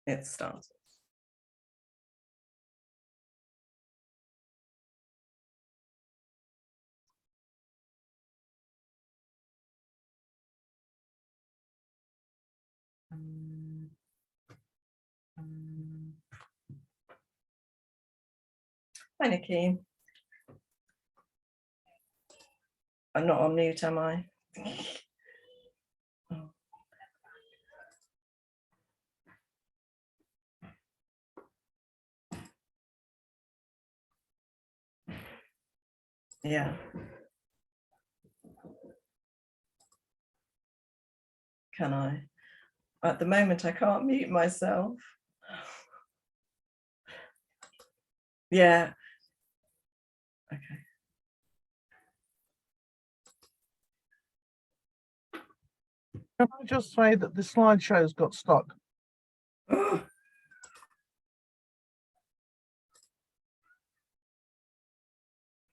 It starts. Hi, Nikki. I'm not on mute, am I? Oh. Yeah. Can I? At the moment, I can't mute myself. Yeah. Okay. Can I just say that the slideshow's got stuck?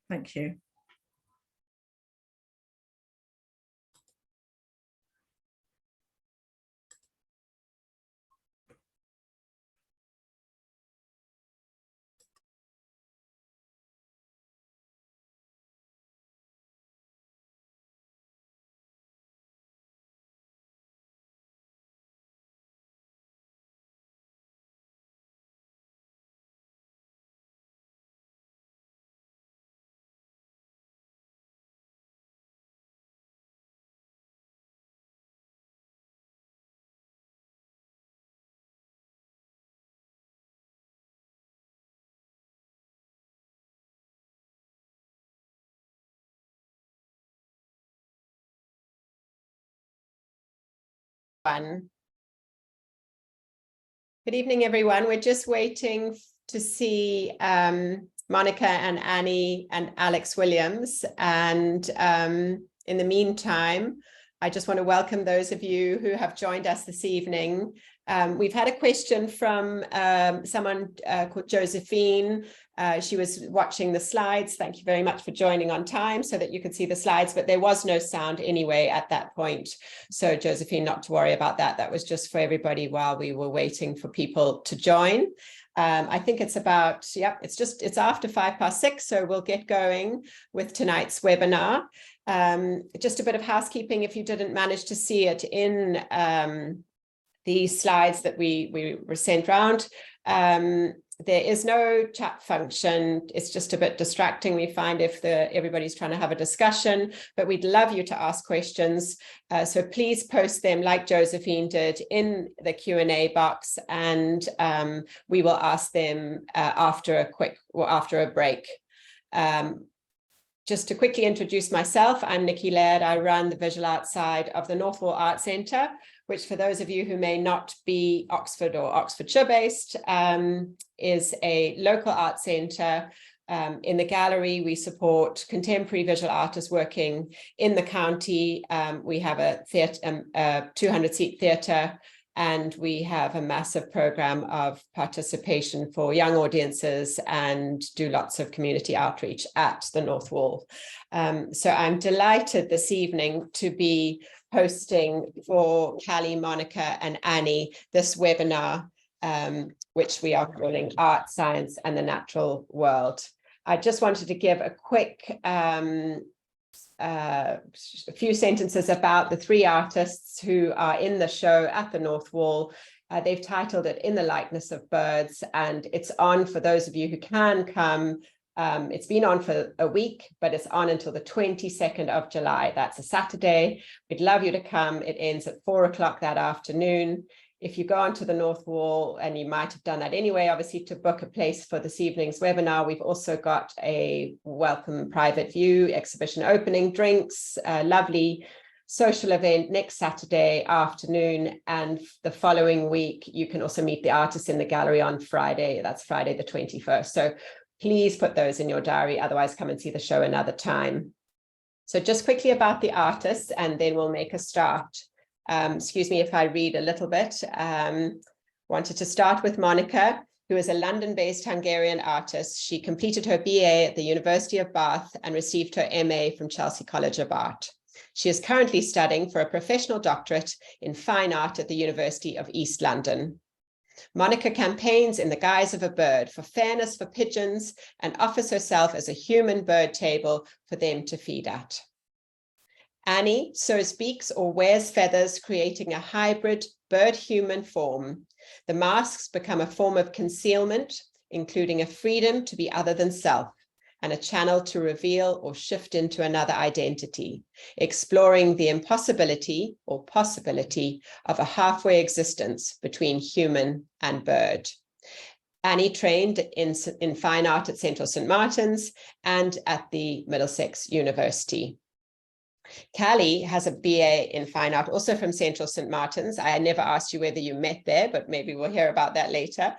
Thank you. Good evening, everyone. We're just waiting to see Monika and Annie and Alex Williams. And in the meantime, I just want to welcome those of you who have joined us this evening. We've had a question from someone called Josephine. She was watching the slides. Thank you very much for joining on time so that you could see the slides, but there was no sound anyway at that point. So Josephine, not to worry about that. That was just for everybody while we were waiting for people to join. I think it's about, it's after 6:05, so we'll get going with tonight's webinar. Just a bit of housekeeping if you didn't manage to see it in the slides that we were sent round. There is no chat function. It's just a bit distracting, we find, if everybody's trying to have a discussion, but we'd love you to ask questions. So please post them like Josephine did in the Q&A box, and we will ask them after a break. Just to quickly introduce myself, I'm Nicola Laird. I run the visual art side of the North Wall Art Centre, which, for those of you who may not be Oxford or Oxfordshire based, is a local art centre. In the gallery, we support contemporary visual artists working in the county. We have a 200-seat theatre, and we have a massive program of participation for young audiences and do lots of community outreach at the North Wall. So I'm delighted this evening to be hosting for Cally, Monika and Annie this webinar, which we are calling Art, Science and the Natural World. I just wanted to give a quick a few sentences about the three artists who are in the show at the North Wall. They've titled it In the Likeness of Birds, and it's on for those of you who can come. It's been on for a week, but it's on until the 22nd of July. That's a Saturday. We'd love you to come. It ends at 4 o'clock that afternoon. If you go onto the North Wall, and you might have done that anyway, obviously, to book a place for this evening's webinar, we've also got a welcome private view exhibition opening, drinks, a lovely social event next Saturday afternoon. And the following week, you can also meet the artists in the gallery on Friday. That's Friday the 21st. So please put those in your diary. Otherwise, come and see the show another time. So just quickly about the artists, and then we'll make a start. Excuse me if I read a little bit. Wanted to start with Monika, who is a London-based Hungarian artist. She completed her BA at the University of Bath and received her MA from Chelsea College of Art. She is currently studying for a professional doctorate in fine art at the University of East London. Monika campaigns in the guise of a bird for fairness for pigeons and offers herself as a human bird table for them to feed at. Annie so speaks or wears feathers, creating a hybrid bird-human form. The masks become a form of concealment, including a freedom to be other than self, and a channel to reveal or shift into another identity, exploring the impossibility or possibility of a halfway existence between human and bird. Annie trained in fine art at Central St. Martin's and at the Middlesex University. Cally has a BA in fine art, also from Central St. Martin's. I never asked you whether you met there, but maybe we'll hear about that later.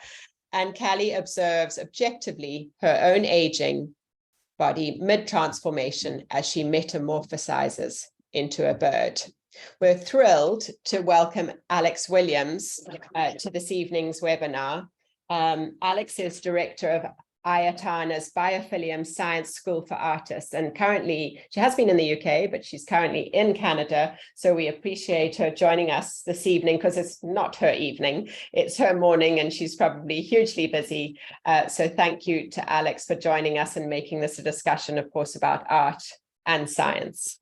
And Cally observes objectively her own aging body mid-transformation as she metamorphosizes into a bird. We're thrilled to welcome Alex Williams to this evening's webinar. Alex is director of Ayatana's Biophilium Science School for Artists, and currently she has been in the UK, but she's currently in Canada. So we appreciate her joining us this evening, because it's not her evening, it's her morning, and she's probably hugely busy. So thank you to Alex for joining us and making this a discussion, of course, about art and science.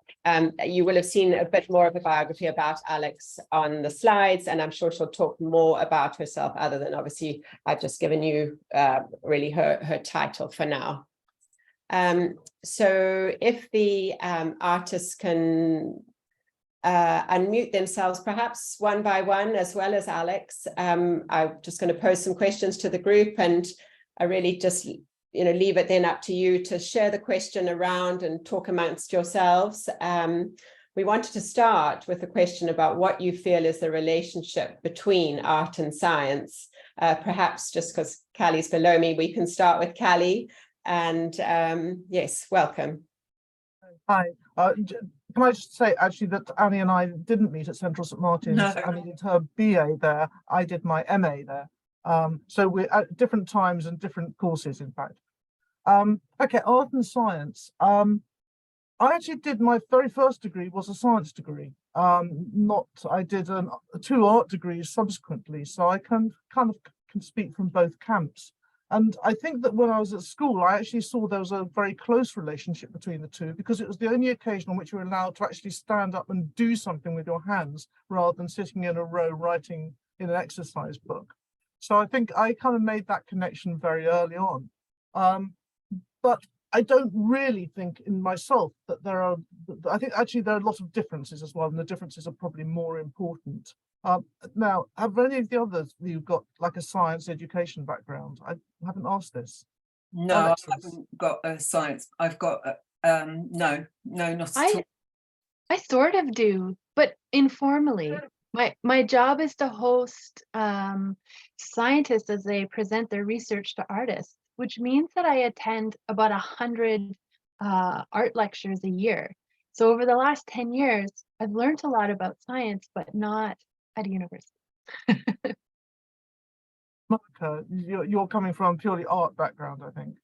You will have seen a bit more of a biography about Alex on the slides, and I'm sure she'll talk more about herself, other than obviously I've just given you really her title for now. So if the artists can unmute themselves, perhaps one by one, as well as Alex. I'm just going to pose some questions to the group, and I really just leave it then up to you to share the question around and talk amongst yourselves. We wanted to start with a question about what you feel is the relationship between art and science. Perhaps just because Cally's below me, we can start with Cally. And yes, welcome. Hi. Can I just say actually that Annie and I didn't meet at Central St. Martin's. No. Annie did her BA there. I did my MA there. So we're at different times and different courses, in fact. Okay, art and science. I actually did my very first degree was a science degree. I did 2 art degrees subsequently, so I can speak from both camps. And I think that when I was at school, I actually saw there was a very close relationship between the two, because it was the only occasion on which you were allowed to actually stand up and do something with your hands rather than sitting in a row writing in an exercise book. So I think I kind of made that connection very early on. But I don't really think in myself that I think actually there are a lot of differences as well, and the differences are probably more important. Now, have any of the others of you got like a science education background? I haven't asked this. No, Alexis. I haven't got a science. I've got no, not at all. I sort of do, but informally. My job is to host scientists as they present their research to artists, which means that I attend about 100 art lectures a year. So over the last 10 years, I've learned a lot about science, but not at a university. Monika, you're coming from a purely art background, I think.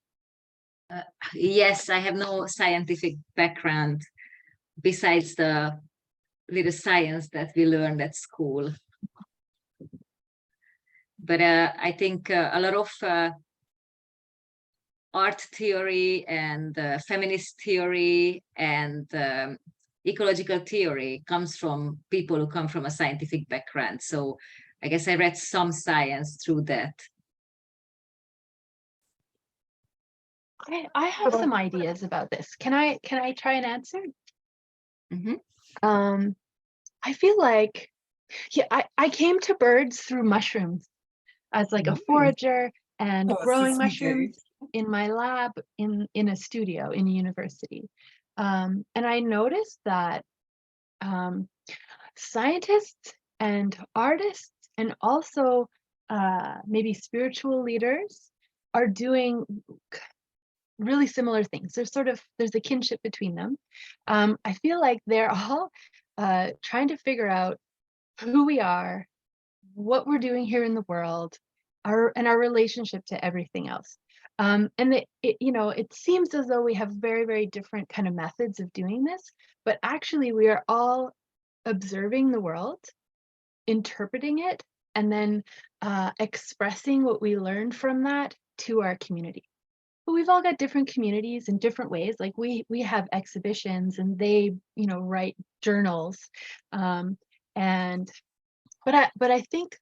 Yes, I have no scientific background besides the little science that we learned at school. But I think a lot of art theory and feminist theory and ecological theory comes from people who come from a scientific background. So I guess I read some science through that. I have some ideas about this. Can I try and answer? Mm-hmm. I feel like, I came to birds through mushrooms as like a forager and growing mushrooms in my lab in a studio in a university. And I noticed that scientists and artists and also maybe spiritual leaders are doing really similar things. There's a kinship between them. I feel like they're all trying to figure out who we are, what we're doing here in the world, our relationship to everything else. And it seems as though we have very, very different kind of methods of doing this, but actually we are all observing the world, interpreting it, and then expressing what we learned from that to our community. But we've all got different communities in different ways. Like we have exhibitions, and they, you know, write journals, but I think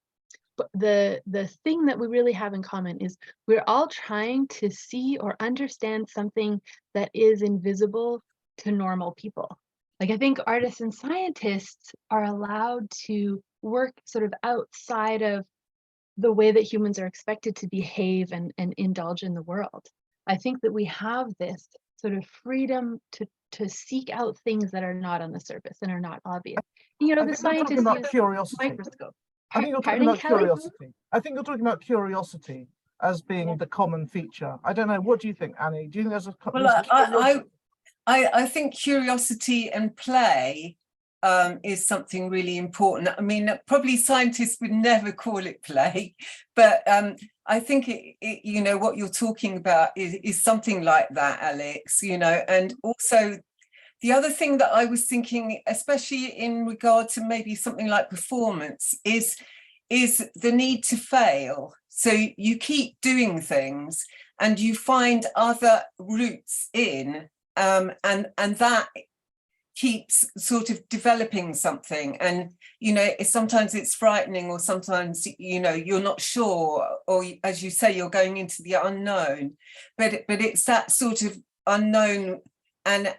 the thing that we really have in common is we're all trying to see or understand something that is invisible to normal people. Like, I think artists and scientists are allowed to work sort of outside of the way that humans are expected to behave and indulge in the world. I think that we have this sort of freedom to seek out things that are not on the surface and are not obvious. You know, I the think you're talking scientists about use curiosity. microscope. I think you're talking Pardon, about Kelly? curiosity. I think you're talking about curiosity as being the common feature. I don't know. What do you think, Annie? Do you think there's a Well, curiosity? I think curiosity and play is something really important. I mean, probably scientists would never call it play, but I think you know, what you're talking about is something like that, Alex, you know. And also the other thing that I was thinking, especially in regard to maybe something like performance, is the need to fail. So you keep doing things and you find other routes in, and that keeps sort of developing something. And, you know, sometimes it's frightening, or sometimes, you know, you're not sure, or as you say, you're going into the unknown, but it's that sort of unknown and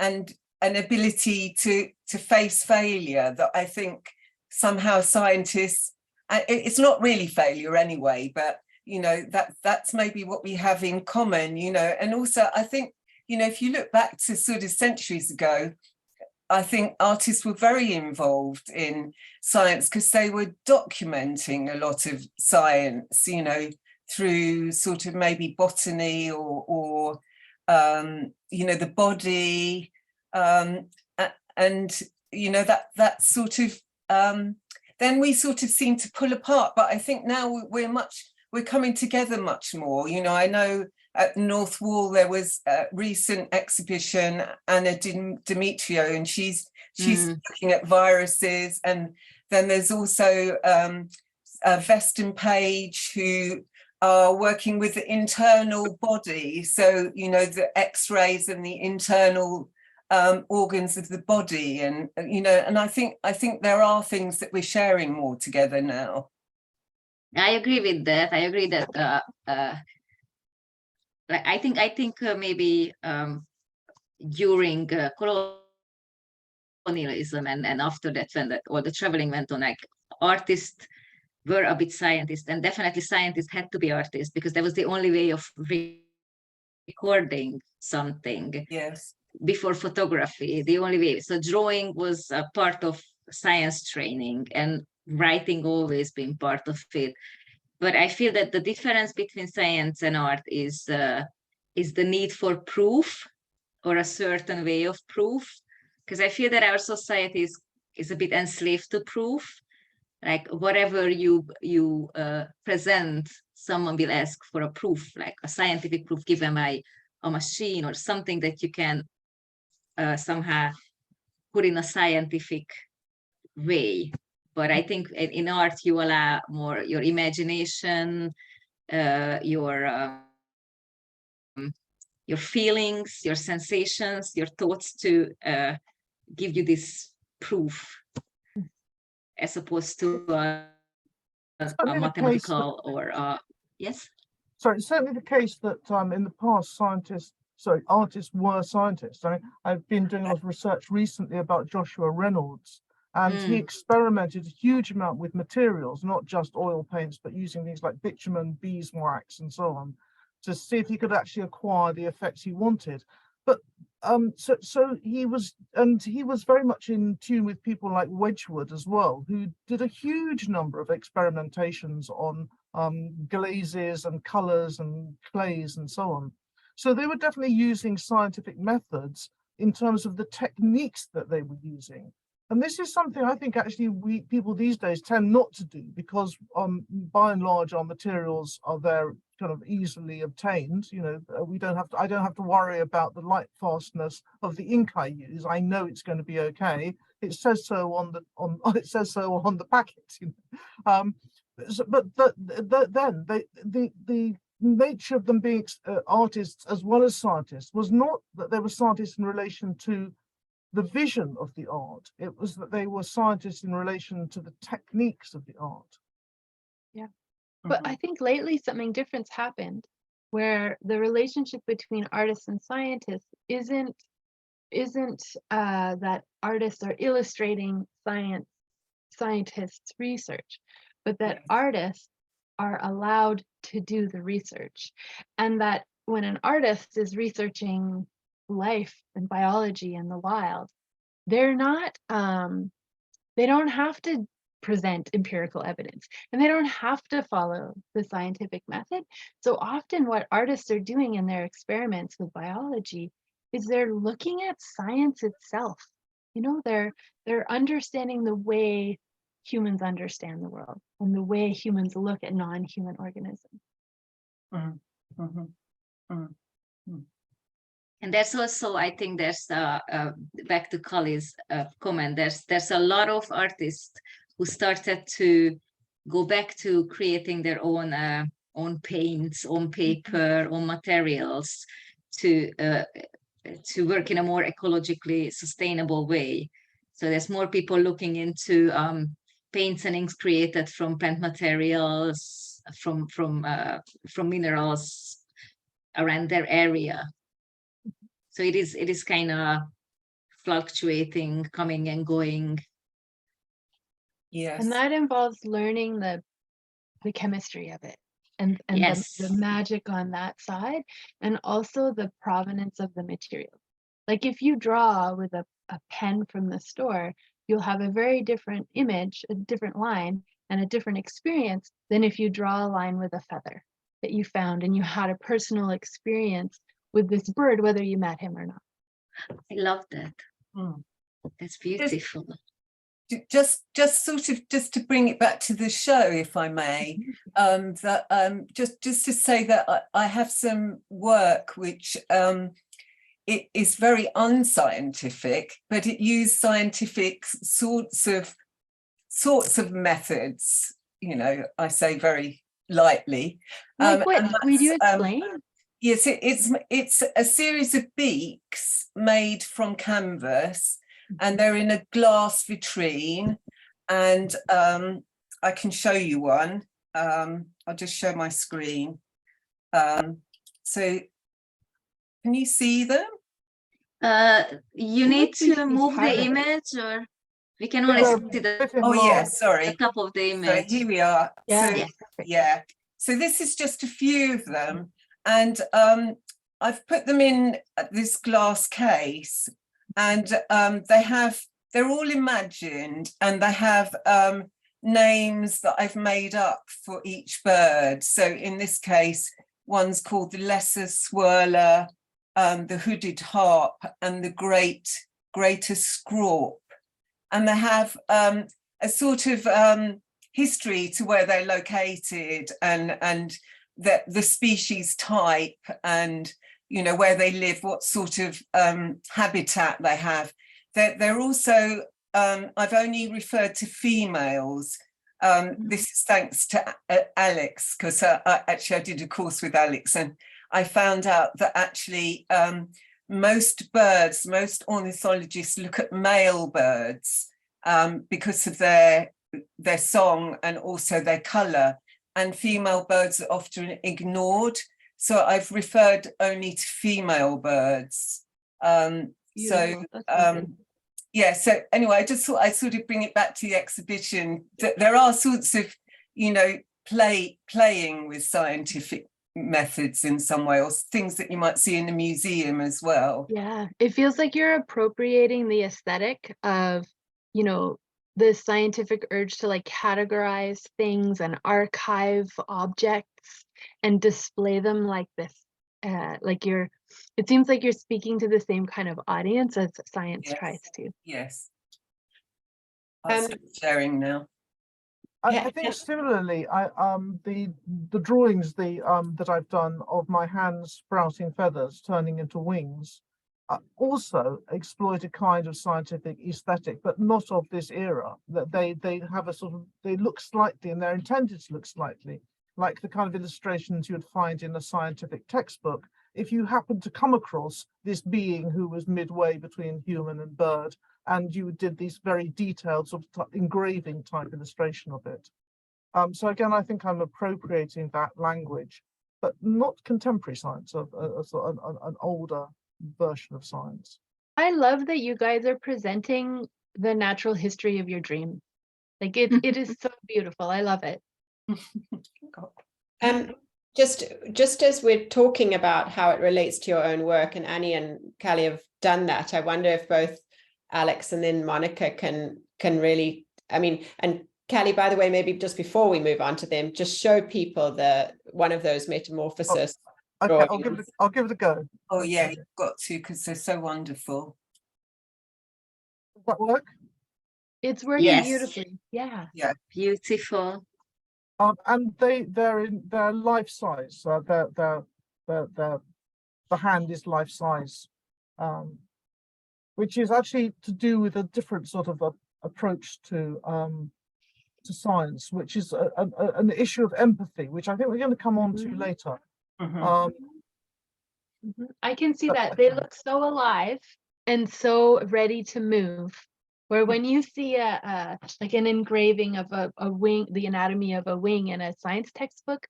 an ability to face failure that I think somehow scientists, it's not really failure anyway, but, you know, that's maybe what we have in common, you know. And also I think, you know, if you look back to sort of centuries ago, I think artists were very involved in science because they were documenting a lot of science, you know, through sort of maybe botany or you know, the body, and, you know, that sort of, then we sort of seem to pull apart. But I think now we're coming together much more. You know, I know at North Wall there was a recent exhibition, Anna Demetrio, and she's looking at viruses. And then there's also Veston Page, who are working with the internal body. So, you know, the X-rays and the internal organs of the body, and, you know, and I think there are things that we're sharing more together now. I agree with that. I agree that I think maybe during colonialism and after that, when all the traveling went on, like, artists were a bit scientists, and definitely scientists had to be artists because that was the only way of recording something. Yes. Before photography, the only way. So drawing was a part of science training, and writing always been part of it. But I feel that the difference between science and art is the need for proof, or a certain way of proof. Because I feel that our society is a bit enslaved to proof. Like, whatever you present, someone will ask for a proof, like a scientific proof given by a machine, or something that you can somehow put in a scientific way. But I think in art you allow more your imagination, your feelings, your sensations, your thoughts to give you this proof, as opposed to a mathematical or yes. So it's certainly the case that in the past, artists were scientists. I've been doing a lot of research recently about Joshua Reynolds, and he experimented a huge amount with materials, not just oil paints, but using things like bitumen, beeswax, and so on, to see if he could actually acquire the effects he wanted. But so he was very much in tune with people like Wedgwood as well, who did a huge number of experimentations on glazes and colors and clays and so on. So they were definitely using scientific methods in terms of the techniques that they were using. And this is something I think actually people these days tend not to do, because by and large our materials are there kind of easily obtained. You know, I don't have to worry about the light fastness of the ink I use. I know it's going to be okay. It says so on the packet. You know? then the nature of them being artists as well as scientists was not that they were scientists in relation to the vision of the art. It was that they were scientists in relation to the techniques of the art. Yeah. But I think lately something different's happened where the relationship between artists and scientists isn't that artists are illustrating scientists' research, but that artists are allowed to do the research. And that when an artist is researching life and biology in the wild, they're not, they don't have to present empirical evidence and they don't have to follow the scientific method. So often what artists are doing in their experiments with biology is they're looking at science itself. You know, they're understanding the way humans understand the world and the way humans look at non-human organisms. And that's also, I think there's back to Cally's comment, there's a lot of artists who started to go back to creating their own paints, own paper, own materials to work in a more ecologically sustainable way. So there's more people looking into paints and inks created from plant materials, from minerals around their area. So it is kind of fluctuating, coming and going. Yes. And that involves learning the chemistry of it and Yes. the magic on that side, and also the provenance of the material. Like if you draw with a pen from the store, you'll have a very different image, a different line, and a different experience than if you draw a line with a feather that you found and you had a personal experience with this bird, whether you met him or not. I love that. That's beautiful. Just to bring it back to the show, if I may, just to say that I have some work which it is very unscientific, but it used scientific sorts of methods. You know, I say very lightly. Like what? Would you explain? Yes, it's a series of beaks made from canvas, and they're in a glass vitrine, and I can show you one. I'll just show my screen. So can you see them? You need to move the image, or we can only see the sorry, top of the image. So here we are. Yeah. So, yeah. So this is just a few of them, and I've put them in this glass case, and they're all imagined, and they have names that I've made up for each bird. So in this case, one's called the lesser swirler, the hooded harp, and the greater scraup. And they have a sort of history to where they're located, and the species type, and you know where they live, what sort of habitat they have. They're also, I've only referred to females. This is thanks to Alex, because actually I did a course with Alex, and I found out that actually most ornithologists look at male birds because of their song and also their colour, and female birds are often ignored. So I've referred only to female birds. Yeah, so anyway, I just thought I'd sort of bring it back to the exhibition. There are sorts of, you know, playing with scientific methods in some way, or things that you might see in a museum as well. Yeah, it feels like you're appropriating the aesthetic of, you know, the scientific urge to like categorize things and archive objects and display them like this. It seems like you're speaking to the same kind of audience as science tries to. Yes. I'm sharing now. I think similarly, the drawings that I've done of my hands sprouting feathers turning into wings also exploit a kind of scientific aesthetic, but not of this era. That they have a sort of, they look slightly, and they're intended to look slightly like the kind of illustrations you would find in a scientific textbook if you happen to come across this being who was midway between human and bird, and you did these very detailed sort of engraving type illustration of it. So again, I think I'm appropriating that language, but not contemporary science, an older version of science. I love that you guys are presenting the natural history of your dream. Like it is so beautiful. I love it. Just as we're talking about how it relates to your own work, and Annie and Cally have done that, I wonder if both Alex and then Monika can really, I mean, and Cally, by the way, maybe just before we move on to them, just show people one of those metamorphosis. Okay, I'll give it a go. Oh yeah, you've got to, because they're so wonderful. Does that work? It's working Yes. beautifully. Yeah. Beautiful. And they're life size. The hand is life size, which is actually to do with a different sort of approach to science, which is an issue of empathy, which I think we're going to come on to later. I can see that they look so alive and so ready to move. Where when you see like an engraving of a wing, the anatomy of a wing in a science textbook,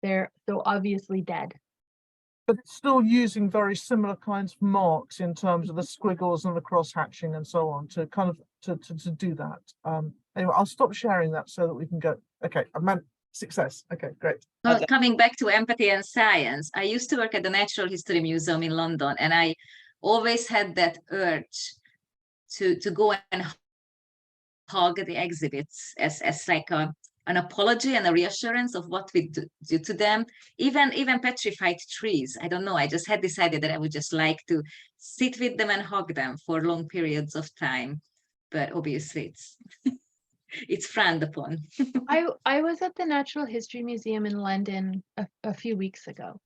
they're so obviously dead. But it's still using very similar kinds of marks in terms of the squiggles and the cross hatching and so on to kind of to do that. Anyway, I'll stop sharing that so that we can go. Okay, I meant success. Okay, great. Well, coming back to empathy and science, I used to work at the Natural History Museum in London, and I always had that urge to go and hug the exhibits as like an apology and a reassurance of what we do to them. Even petrified trees. I don't know. I just had this idea that I would just like to sit with them and hug them for long periods of time. But obviously, it's it's frowned upon. I was at the Natural History Museum in London a few weeks ago,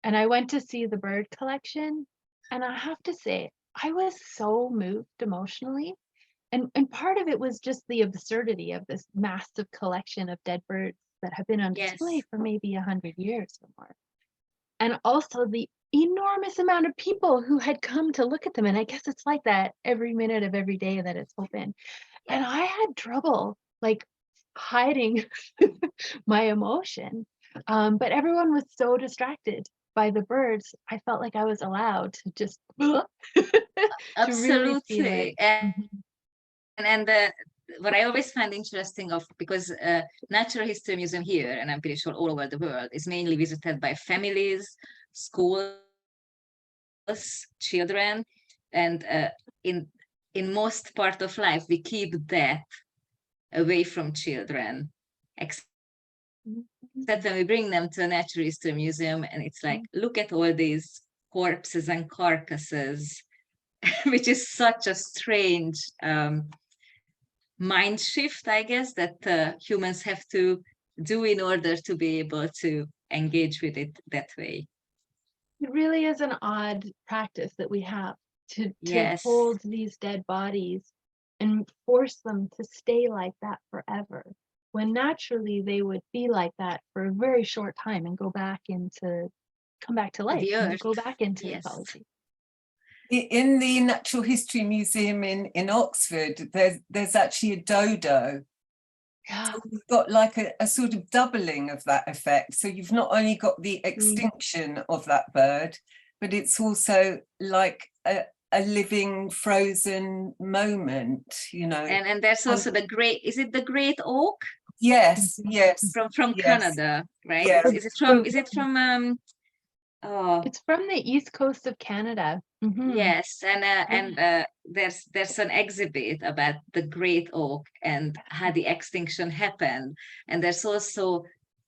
and I went to see the bird collection, and I have to say, I was so moved emotionally. And part of it was just the absurdity of this massive collection of dead birds that have been on display for maybe 100 years or more. And also the enormous amount of people who had come to look at them. And I guess it's like that every minute of every day that it's open. And I had trouble like hiding my emotion. But everyone was so distracted by the birds. I felt like I was allowed to just Absolutely. Really And what I always find interesting because Natural History Museum here, and I'm pretty sure all over the world, is mainly visited by families, schools, children, and in most part of life we keep that away from children, except when we bring them to a Natural History Museum, and it's like, look at all these corpses and carcasses, which is such a strange mind shift, I guess, that humans have to do in order to be able to engage with it that way. It really is an odd practice that we have to Yes. hold these dead bodies and force them to stay like that forever, when naturally they would be like that for a very short time and come back to life, and go back into ecology. In the Natural History Museum in Oxford, there's actually a dodo. Yeah. So you've got like a sort of doubling of that effect. So you've not only got the extinction of that bird, but it's also like a living frozen moment, you know. And there's also the great, is it the great oak? Yes, yes. From yes. Canada, right? Yes. Is it from It's from the east coast of Canada. Yes, and there's an exhibit about the great oak and how the extinction happened, and there's also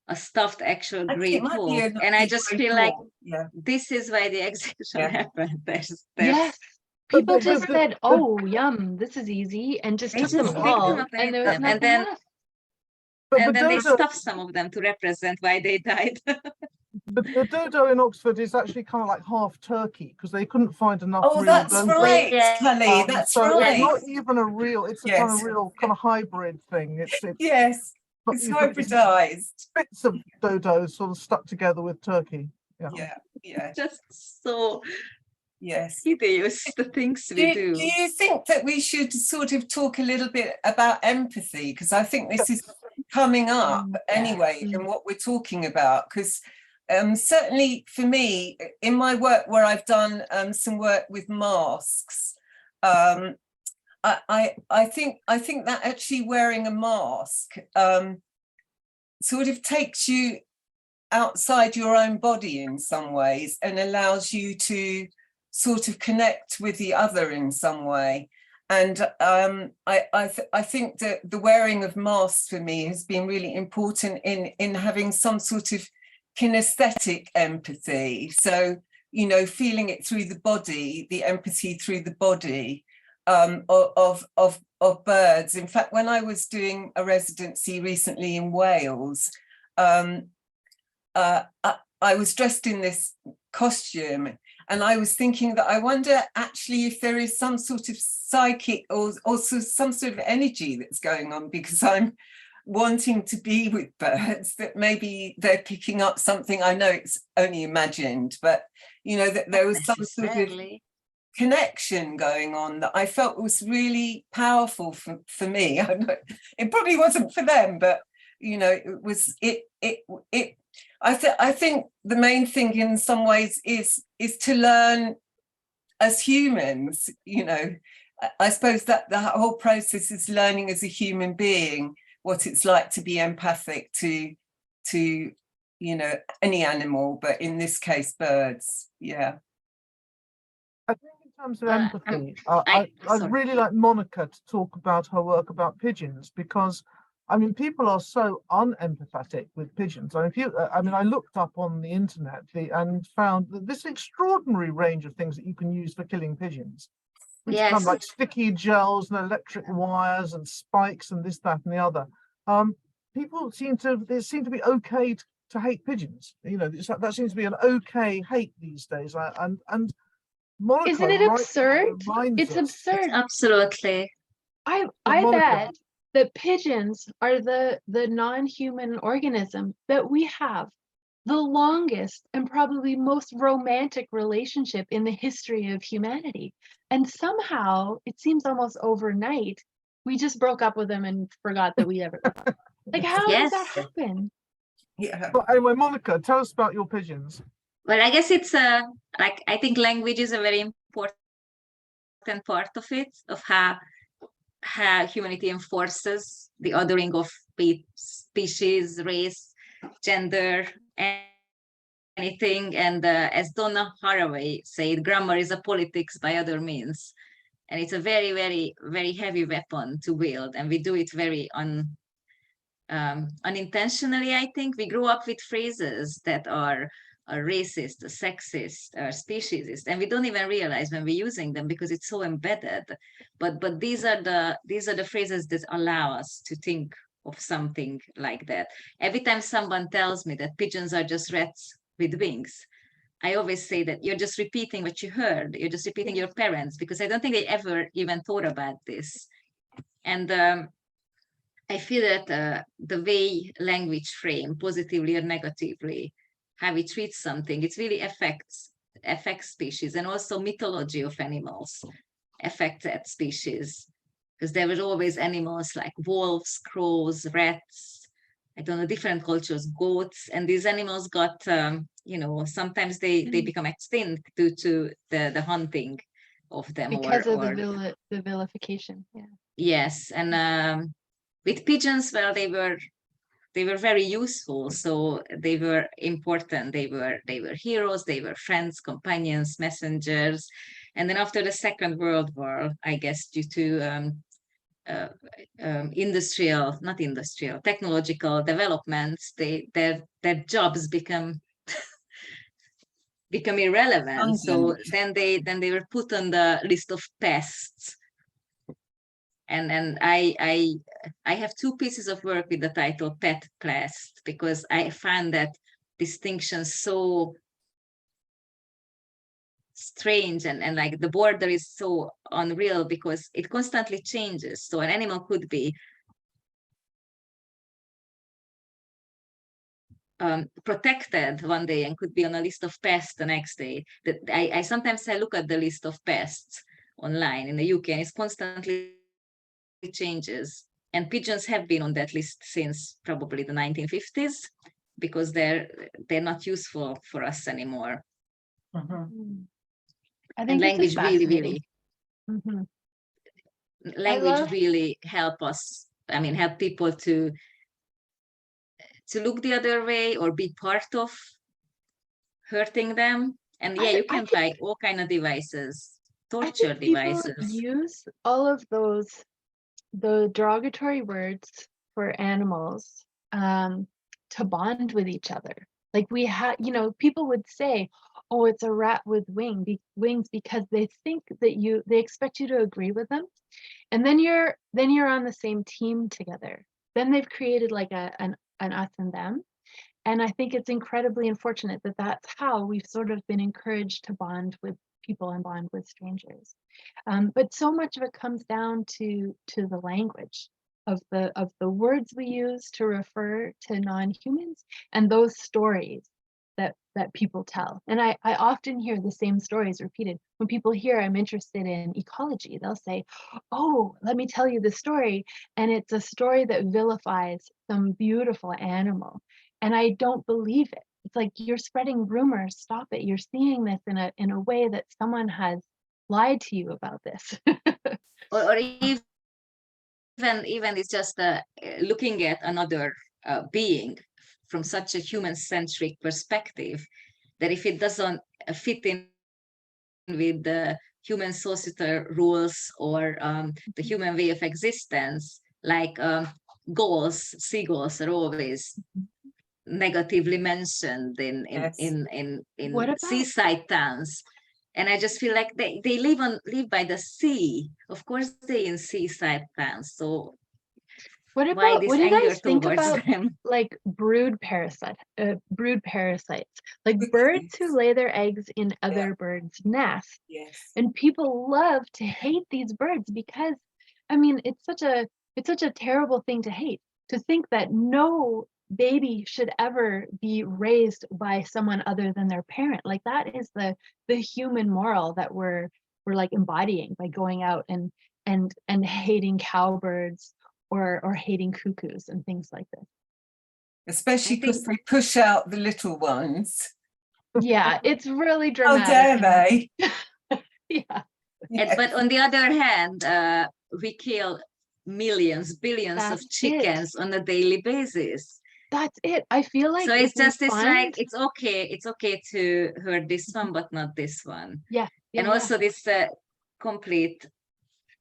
a stuffed actual great oak, and I just feel like this is why the extinction happened. There's yes, people just said, "Oh, yum, this is easy," and just took them all, and there was nothing left. And then they stuffed some of them to represent why they died. The dodo in Oxford is actually kind of like half turkey because they couldn't find enough Oh, real that's dodo. right, Yeah. Kelly. That's So it's right. not even a real, it's a kind Yes. of real kind of hybrid thing. It's Yes, but it's but hybridized. bits of dodos sort of stuck together with turkey. Yeah, yeah, Just so yes. hideous, the things Do, we do do. you think that we should sort of talk a little bit about empathy? Because I think this is coming up anyway in what we're talking about. Because certainly for me, in my work where I've done some work with masks, I think that actually wearing a mask sort of takes you outside your own body in some ways and allows you to sort of connect with the other in some way. And I think that the wearing of masks for me has been really important in having some sort of kinesthetic empathy. So, you know, feeling it through the body, the empathy through the body of birds. In fact, when I was doing a residency recently in Wales, I was dressed in this costume, and I was thinking that I wonder actually if there is some sort of psychic or also some sort of energy that's going on, because I'm wanting to be with birds, that maybe they're picking up something. I know it's only imagined, but you know, that there was some sort of connection going on that I felt was really powerful for me. It probably wasn't for them, but you know, it was I think the main thing in some ways is to learn as humans. You know, I suppose that the whole process is learning as a human being what it's like to be empathic to you know, any animal, but in this case birds. Yeah. I think in terms of empathy, I'd really like Monika to talk about her work about pigeons, because I mean, people are so unempathetic with pigeons. I mean, I looked up on the internet and found that this extraordinary range of things that you can use for killing pigeons, which come like sticky gels and electric wires and spikes and this, that, and the other. People seem to be okay to hate pigeons. You know, that seems to be an okay hate these days. And Monika, isn't it absurd? It's absurd. Absolutely. I bet that pigeons are the non-human organism that we have the longest and probably most romantic relationship in the history of humanity. And somehow, it seems almost overnight, we just broke up with them and forgot that we ever loved them. Like, how did that happen? Yeah. But anyway, Monika, tell us about your pigeons. Well, I guess it's like, I think language is a very important part of it, of how humanity enforces the othering of species, race, gender, anything. And as Donna Haraway said, grammar is a politics by other means. And it's a very, very, very heavy weapon to wield. And we do it very unintentionally, I think. We grow up with phrases that are racist, sexist, speciesist, and we don't even realize when we're using them because it's so embedded. But these are the phrases that allow us to think of something like that. Every time someone tells me that pigeons are just rats with wings, I always say that you're just repeating what you heard. You're just repeating your parents, because I don't think they ever even thought about this. And I feel that the way language frame, positively or negatively, how we treat something, it really affects species, and also mythology of animals affect that species, because there were always animals like wolves, crows, rats, I don't know, different cultures, goats, and these animals got, you know, sometimes they become extinct due to the hunting of them, because of the vilification. Yeah. Yes, and with pigeons, well, they were very useful, so they were important. They were heroes. They were friends, companions, messengers. And then after the Second World War, I guess due to technological developments, their jobs become irrelevant. So then they were put on the list of pests. And I have two pieces of work with the title Pet Pest, because I find that distinctions so strange, and like the border is so unreal because it constantly changes. So an animal could be protected one day and could be on a list of pests the next day. That I sometimes look at the list of pests online in the UK, and it's constantly changes. And pigeons have been on that list since probably the 1950s because they're not useful for us anymore. I think And this is language fascinating. language really help us. I mean, help people to look the other way or be part of hurting them. And yeah, you can buy all kind of devices, torture devices. Use all of the derogatory words for animals to bond with each other. Like we have, you know, people would say, "Oh, it's a rat with wings," because they think that they expect you to agree with them, and then you're on the same team together. Then they've created like an us and them, and I think it's incredibly unfortunate that that's how we've sort of been encouraged to bond with people and bond with strangers. But so much of it comes down to the language of the words we use to refer to non-humans and those stories that people tell. And I often hear the same stories repeated. When people hear I'm interested in ecology, they'll say, "Oh, let me tell you the story." And it's a story that vilifies some beautiful animal. And I don't believe it. It's like, you're spreading rumors. Stop it. You're seeing this in a way that someone has lied to you about this. or even it's just looking at another being from such a human-centric perspective, that if it doesn't fit in with the human societal rules or the human way of existence, like seagulls are always negatively mentioned in seaside towns. And I just feel like they live by the sea. Of course, they in seaside towns. So what do you guys think about them? Like brood parasites, like birds who lay their eggs in other birds' nests. Yes. And people love to hate these birds because, I mean, it's such a terrible thing to hate. To think that no baby should ever be raised by someone other than their parent. Like that is the human moral that we're like embodying by going out and hating cowbirds or hating cuckoos and things like this. Especially because they push out the little ones. Yeah, it's really dramatic. How dare they? Yeah. But on the other hand, we kill billions of chickens on a daily basis. That's it. I feel like so it's just like it's okay to hurt this one but not this one. And also this complete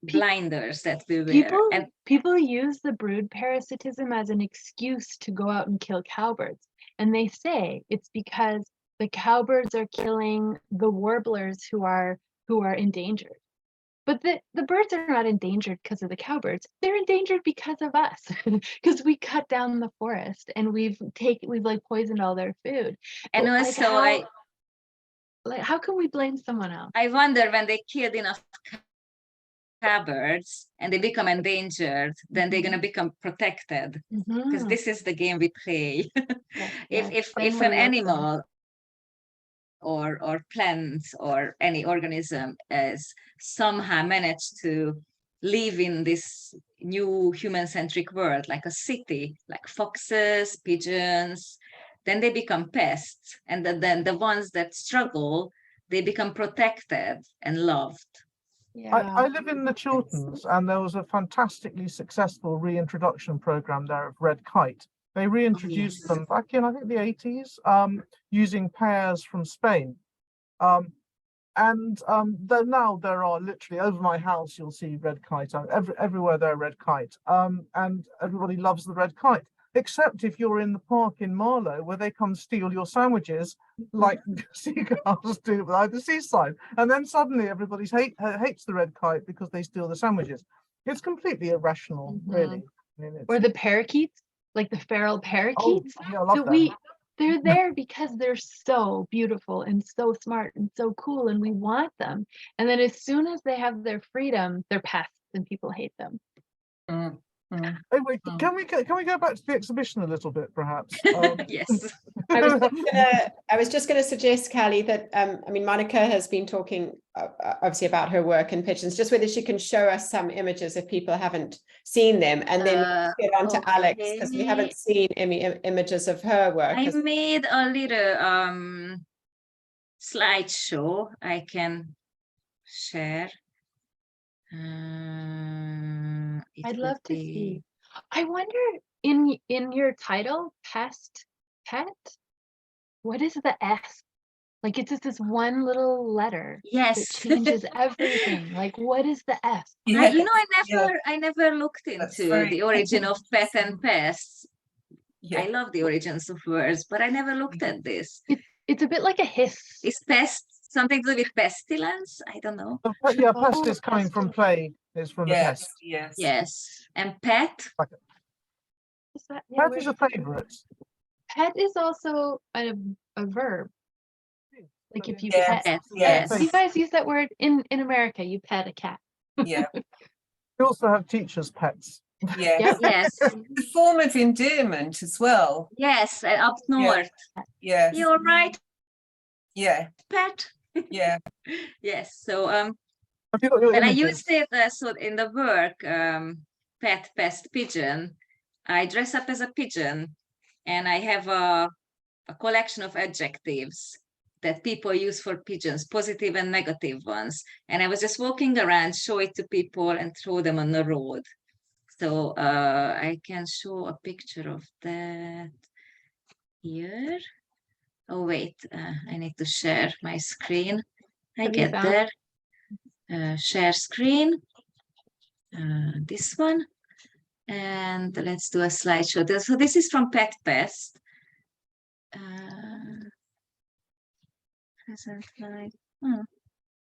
blinders that we wear. People use the brood parasitism as an excuse to go out and kill cowbirds, and they say it's because the cowbirds are killing the warblers who are endangered. But the birds are not endangered because of the cowbirds. They're endangered because of us, because we cut down the forest and we've like poisoned all their food. And also, how can we blame someone else? I wonder, when they killed enough cowbirds and they become endangered, then they're gonna become protected, because this is the game we play. If an animal or plants or any organism is somehow managed to live in this new human-centric world, like a city, like foxes, pigeons, then they become pests. And then the ones that struggle, they become protected and loved. I live in the Chilterns, and there was a fantastically successful reintroduction program there of red kite. They reintroduced them back in, I think, the 80s, using pairs from Spain. Now there are literally, over my house, you'll see red kite. Everywhere there are red kite. And everybody loves the red kite, except if you're in the park in Marlow, where they come steal your sandwiches like seagulls do by the seaside. And then suddenly everybody hates the red kite because they steal the sandwiches. It's completely irrational, really. I mean, or the parakeets. Like the feral parakeets. I love them. They're there because they're so beautiful and so smart and so cool, and we want them. And then as soon as they have their freedom, they're pests and people hate them. Mm, mm. Anyway, Mm. can we go back to the exhibition a little bit, perhaps? Yes. I was just going to suggest, Cally, that I mean, Monika has been talking obviously about her work in pigeons, just whether she can show us some images if people haven't seen them, and then let's get on to Alex, because we haven't seen any images of her work. I made a little slideshow I can share. I'd love to see. I wonder, in your title, pet, what is the S? Like, it's just this one little letter that Yes. changes everything. Like, what is the S? Yeah, You know, I never looked That's into very the origin of pet and pests. yeah. I love the origins of words, but I never looked at this. It's a bit like a hiss. Is pest something to do with pestilence? I don't know. Yeah, pest Oh, is coming from plague. It's from the Yes, pest. yes. Yes. And pet? Is that, yeah, Pet where- is a favourite. pet is also a verb. Like if you Yes, pet. Pet, yes. yes. You guys use that word in America, you pet a cat. Yeah, We also have teachers' pets. yeah. Yep. Yes. The form of endearment as well. Yes. Up north. Yes, You're right, yeah, pet. yeah. Yes. So Have you got your when I images? used it so in the work, pet, pest, pigeon, I dress up as a pigeon, and I have a collection of adjectives that people use for pigeons, positive and negative ones. And I was just walking around, show it to people and throw them on the road. So I can show a picture of that here. Oh, wait, I need to share my screen. I Have you get found- there. Share screen. This one. And let's do a slideshow. So this is from Pet Pest. Present slide.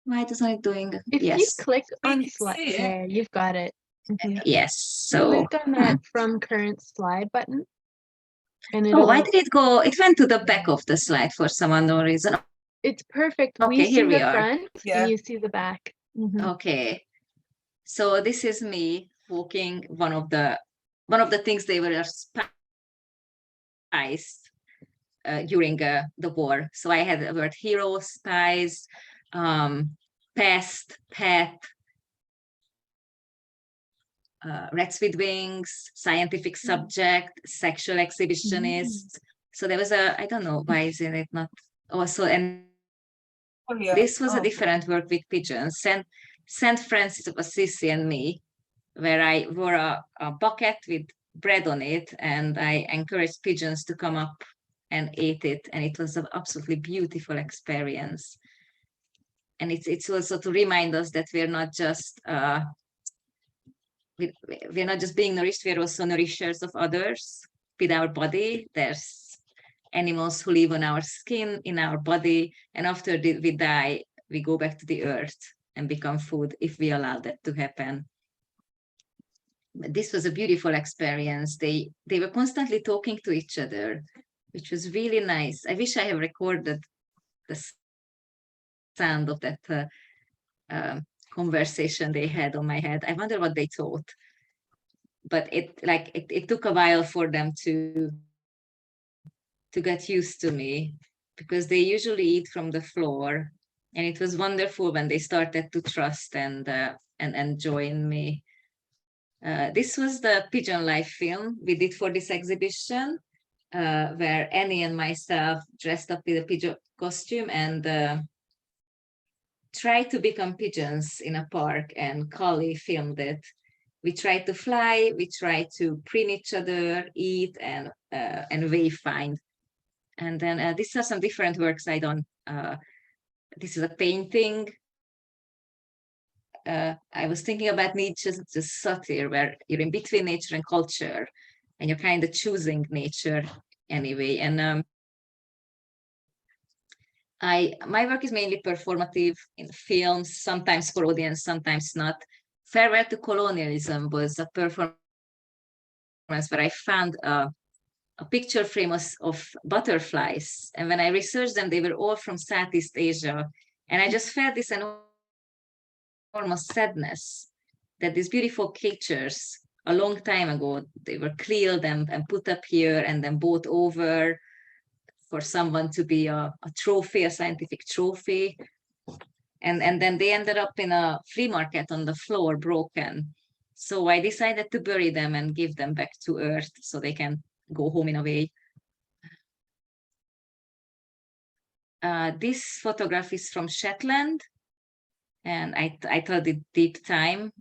Why doesn't it doing? If Yes. you click on can slide, see it. there, you've got it. Mhm. Yes. So So. click on that from current slide button. And Oh, why it'll, did it go? It went to the back of the slide for some unknown reason. it's perfect. Okay, We see here we the are. front Yeah. and you see the back. Mhm. Okay. So this is me walking one of the things they were spies during the war. So I had the word hero, spies, pest, pet, rats with wings, scientific subject, sexual exhibitionist. So there was I don't know, why isn't it not also, and Oh, yeah. this was a Oh, different work with pigeons, Saint Francis of Assisi and me, where I wore a bucket with bread on it, and I encouraged pigeons to come up and eat it, and it was an absolutely beautiful experience. And it's also to remind us that we're not just we're not just being nourished, we're also nourishers of others with our body. There's animals who live on our skin, in our body, and after we die, we go back to the earth and become food if we allow that to happen. But this was a beautiful experience. They were constantly talking to each other, which was really nice. I wish I have recorded the sound of that conversation they had on my head. I wonder what they thought. But it took a while for them to get used to me, because they usually eat from the floor, and it was wonderful when they started to trust and join me. This was the Pigeon Life film we did for this exhibition, where Annie and myself dressed up with a pigeon costume and tried to become pigeons in a park, and Cally filmed it. We tried to fly, we tried to preen each other, eat, and wayfind. And then these are some different works I done. This is a painting. I was thinking about Nietzsche's satire, where you're in between nature and culture, and you're kind of choosing nature anyway. And my work is mainly performative in films, sometimes for audience, sometimes not. Farewell to Colonialism was a performance where I found a a picture frame of butterflies. And when I researched them, they were all from Southeast Asia. And I just felt this enormous sadness that these beautiful creatures, a long time ago, they were killed and put up here and then bought over for someone to be a trophy, a scientific trophy. And then they ended up in a flea market on the floor, broken. So I decided to bury them and give them back to Earth so they can go home in a way. This photograph is from Shetland, and I thought it deep time,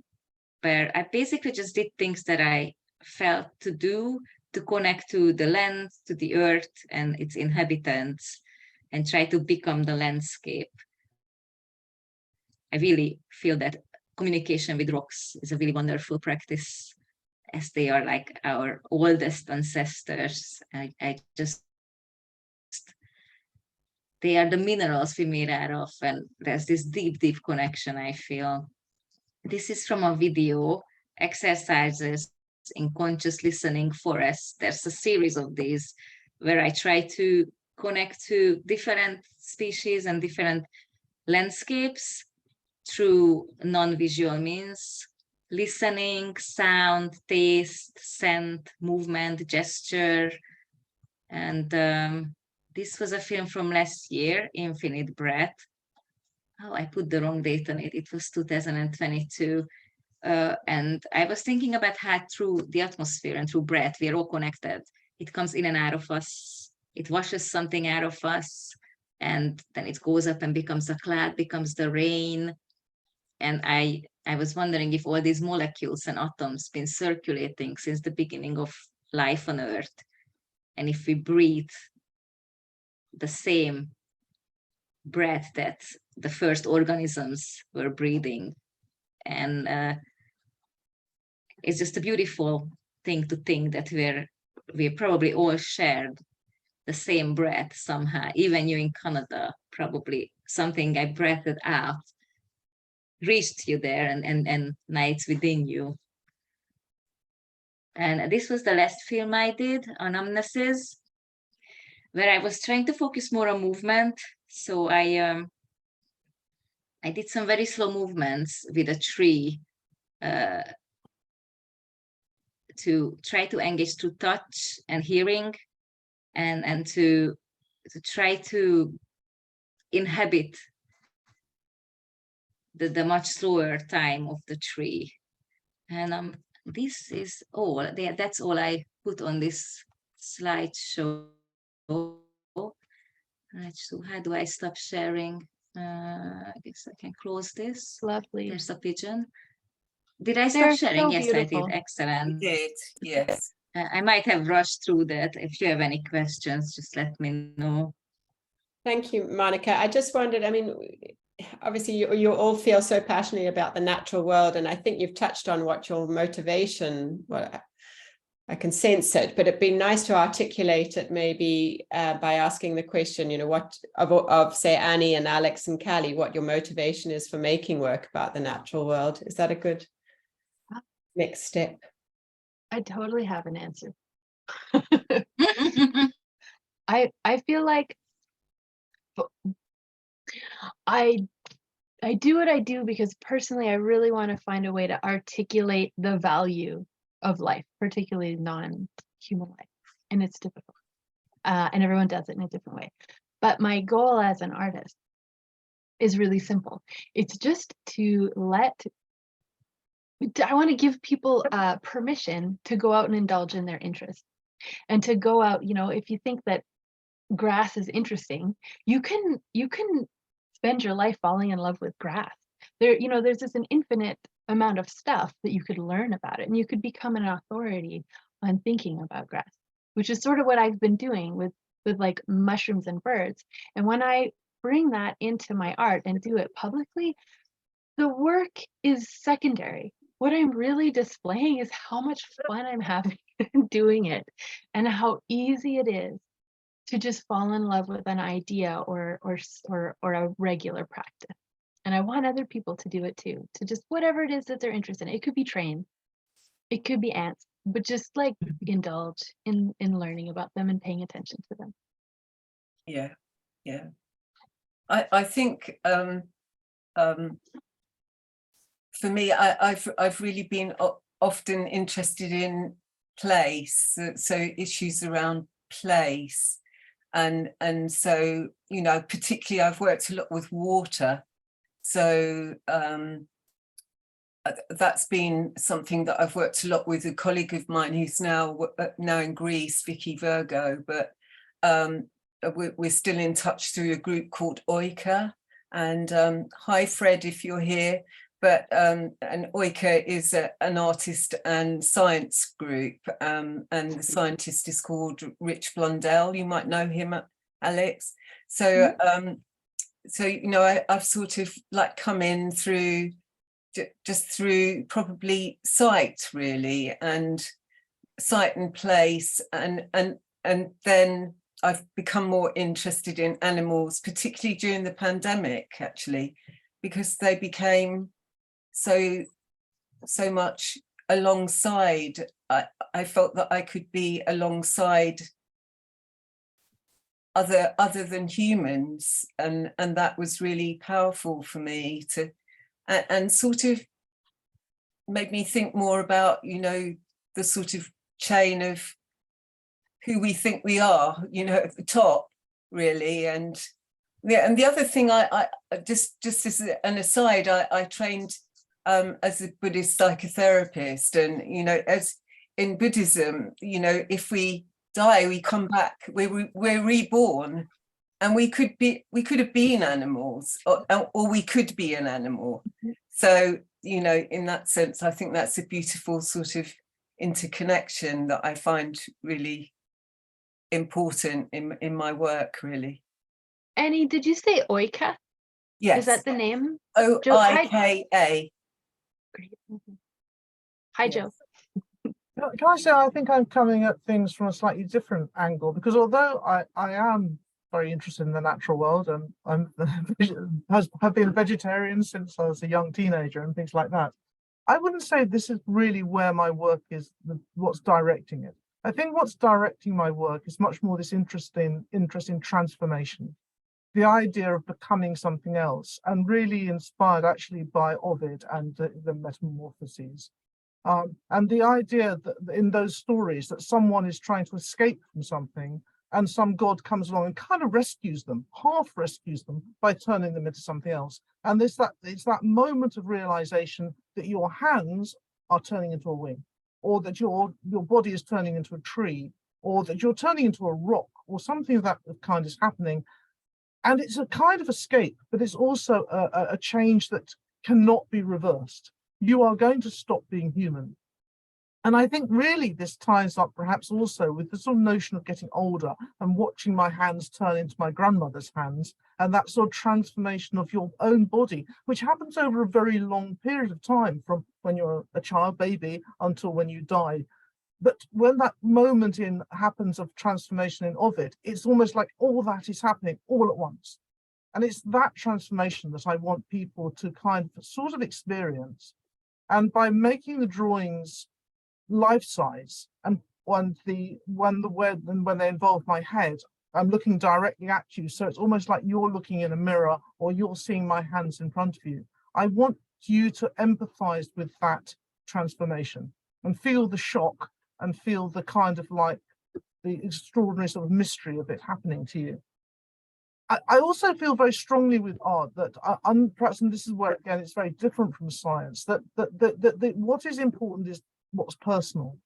where I basically just did things that I felt to do to connect to the land, to the Earth and its inhabitants, and try to become the landscape. I really feel that communication with rocks is a really wonderful practice, as they are like our oldest ancestors. They are the minerals we made out of, and there's this deep, deep connection, I feel. This is from a video, Exercises in Conscious Listening Forests. There's a series of these where I try to connect to different species and different landscapes through non-visual means, listening, sound, taste, scent, movement, gesture. And this was a film from last year, Infinite Breath. Oh, I put the wrong date on it. It was 2022. And I was thinking about how through the atmosphere and through breath, we are all connected. It comes in and out of us. It washes something out of us. And then it goes up and becomes a cloud, becomes the rain. And I was wondering if all these molecules and atoms been circulating since the beginning of life on Earth. And if we breathe the same breath that the first organisms were breathing. And it's just a beautiful thing to think that we probably all shared the same breath somehow. Even you in Canada, probably something I breathed out reached you there, and now it's within you. And this was the last film I did, Anamnesis, where I was trying to focus more on movement. So I did some very slow movements with a tree to try to engage through touch and hearing, and to try to inhabit the much slower time of the tree. And this is all. That's all I put on this slideshow. Right, so how do I stop sharing? I guess I can close this. Lovely. There's a pigeon. Did I stop They're sharing? so Yes, beautiful. I did. Excellent. You did, yes. I might have rushed through that. If you have any questions, just let me know. Thank you, Monika. I just wondered, I mean, obviously you all feel so passionately about the natural world, and I think you've touched on what your motivation, well, I can sense it, but it'd be nice to articulate it maybe by asking the question, you know, what of say Annie and Alex and Cally, what your motivation is for making work about the natural world. Is that a good next step? I totally have an answer. I feel like I do what I do because personally I really want to find a way to articulate the value of life, particularly non-human life, and it's difficult. And everyone does it in a different way. But my goal as an artist is really simple. It's just to I want to give people permission to go out and indulge in their interests, and to go out, you know, if you think that grass is interesting, you can spend your life falling in love with grass. There, you know, there's just an infinite amount of stuff that you could learn about it, and you could become an authority on thinking about grass, which is sort of what I've been doing with like mushrooms and birds. And when I bring that into my art and do it publicly, the work is secondary. What I'm really displaying is how much fun I'm having doing it, and how easy it is to just fall in love with an idea or a regular practice. And I want other people to do it too, to just whatever it is that they're interested in. It could be trains, it could be ants, but just like indulge in learning about them and paying attention to them. Yeah, yeah. I think for me, I've really been often interested in place, so issues around place, and so, you know, particularly I've worked a lot with water, so that's been something that I've worked a lot with a colleague of mine who's now in Greece, Vicky Virgo, but we're still in touch through a group called Oika. And hi Fred, if you're here. But and Oika is an artist and science group, and the scientist is called Rich Blundell. You might know him, Alex. So so, you know, I've sort of like come in through just through probably sight, really, and sight and place, and then I've become more interested in animals, particularly during the pandemic, actually, because they became so much alongside. I felt that I could be alongside other than humans, and that was really powerful for me to, and sort of made me think more about, you know, the sort of chain of who we think we are, you know, at the top, really. And yeah, and the other thing, I just as an aside, I trained as a Buddhist psychotherapist, and, you know, as in Buddhism, you know, if we die, we come back, we're reborn, and we could have been animals, or we could be an animal. So, you know, in that sense, I think that's a beautiful sort of interconnection that I find really important in my work, really. Annie, did you say Oika? Yes. Is that the name? Oika. Great. Hi, Yes. Joe. Can I say, I think I'm coming at things from a slightly different angle, because although I am very interested in the natural world, and have been vegetarian since I was a young teenager and things like that, I wouldn't say this is really where my work is, what's directing it. I think what's directing my work is much more this interest in transformation, the idea of becoming something else, and really inspired actually by Ovid and the Metamorphoses. And the idea that in those stories that someone is trying to escape from something, and some god comes along and kind of rescues them, half rescues them by turning them into something else. And it's that moment of realization that your hands are turning into a wing, or that your body is turning into a tree, or that you're turning into a rock, or something of that kind is happening. And it's a kind of escape, but it's also a change that cannot be reversed. You are going to stop being human. And I think really this ties up perhaps also with the sort of notion of getting older and watching my hands turn into my grandmother's hands, and that sort of transformation of your own body, which happens over a very long period of time, from when you're a child baby until when you die. But when that moment happens of transformation in Ovid, it's almost like all that is happening all at once. And it's that transformation that I want people to kind of sort of experience. And by making the drawings life-size, and when they involve my head, I'm looking directly at you, so it's almost like you're looking in a mirror, or you're seeing my hands in front of you. I want you to empathize with that transformation and feel the shock, and feel the kind of like the extraordinary sort of mystery of it happening to you. I also feel very strongly with art that, perhaps, and this is where again it's very different from science, that what is important is what's personal,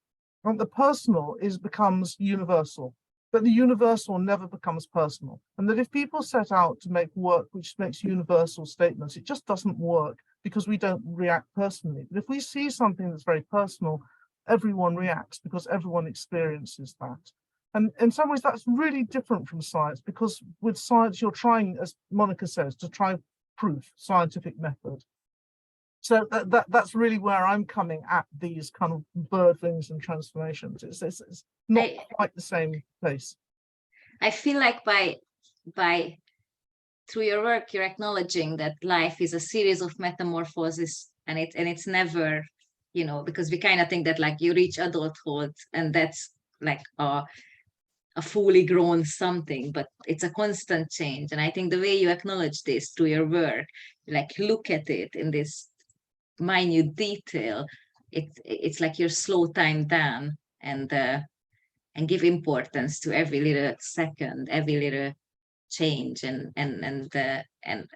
and the personal becomes universal, but the universal never becomes personal. And that if people set out to make work which makes universal statements, it just doesn't work, because we don't react personally. But if we see something that's very personal, everyone reacts, because everyone experiences that. And in some ways that's really different from science, because with science you're trying, as Monika says, to try proof, scientific method. So that's really where I'm coming at these kind of birdlings and transformations. It's not quite the same place. I feel like by through your work, you're acknowledging that life is a series of metamorphoses, and it's never you know, because we kind of think that like you reach adulthood and that's like a fully grown something, but it's a constant change. And I think the way you acknowledge this through your work, like look at it in this minute detail, it's like you're slow time down and give importance to every little second, every little change, and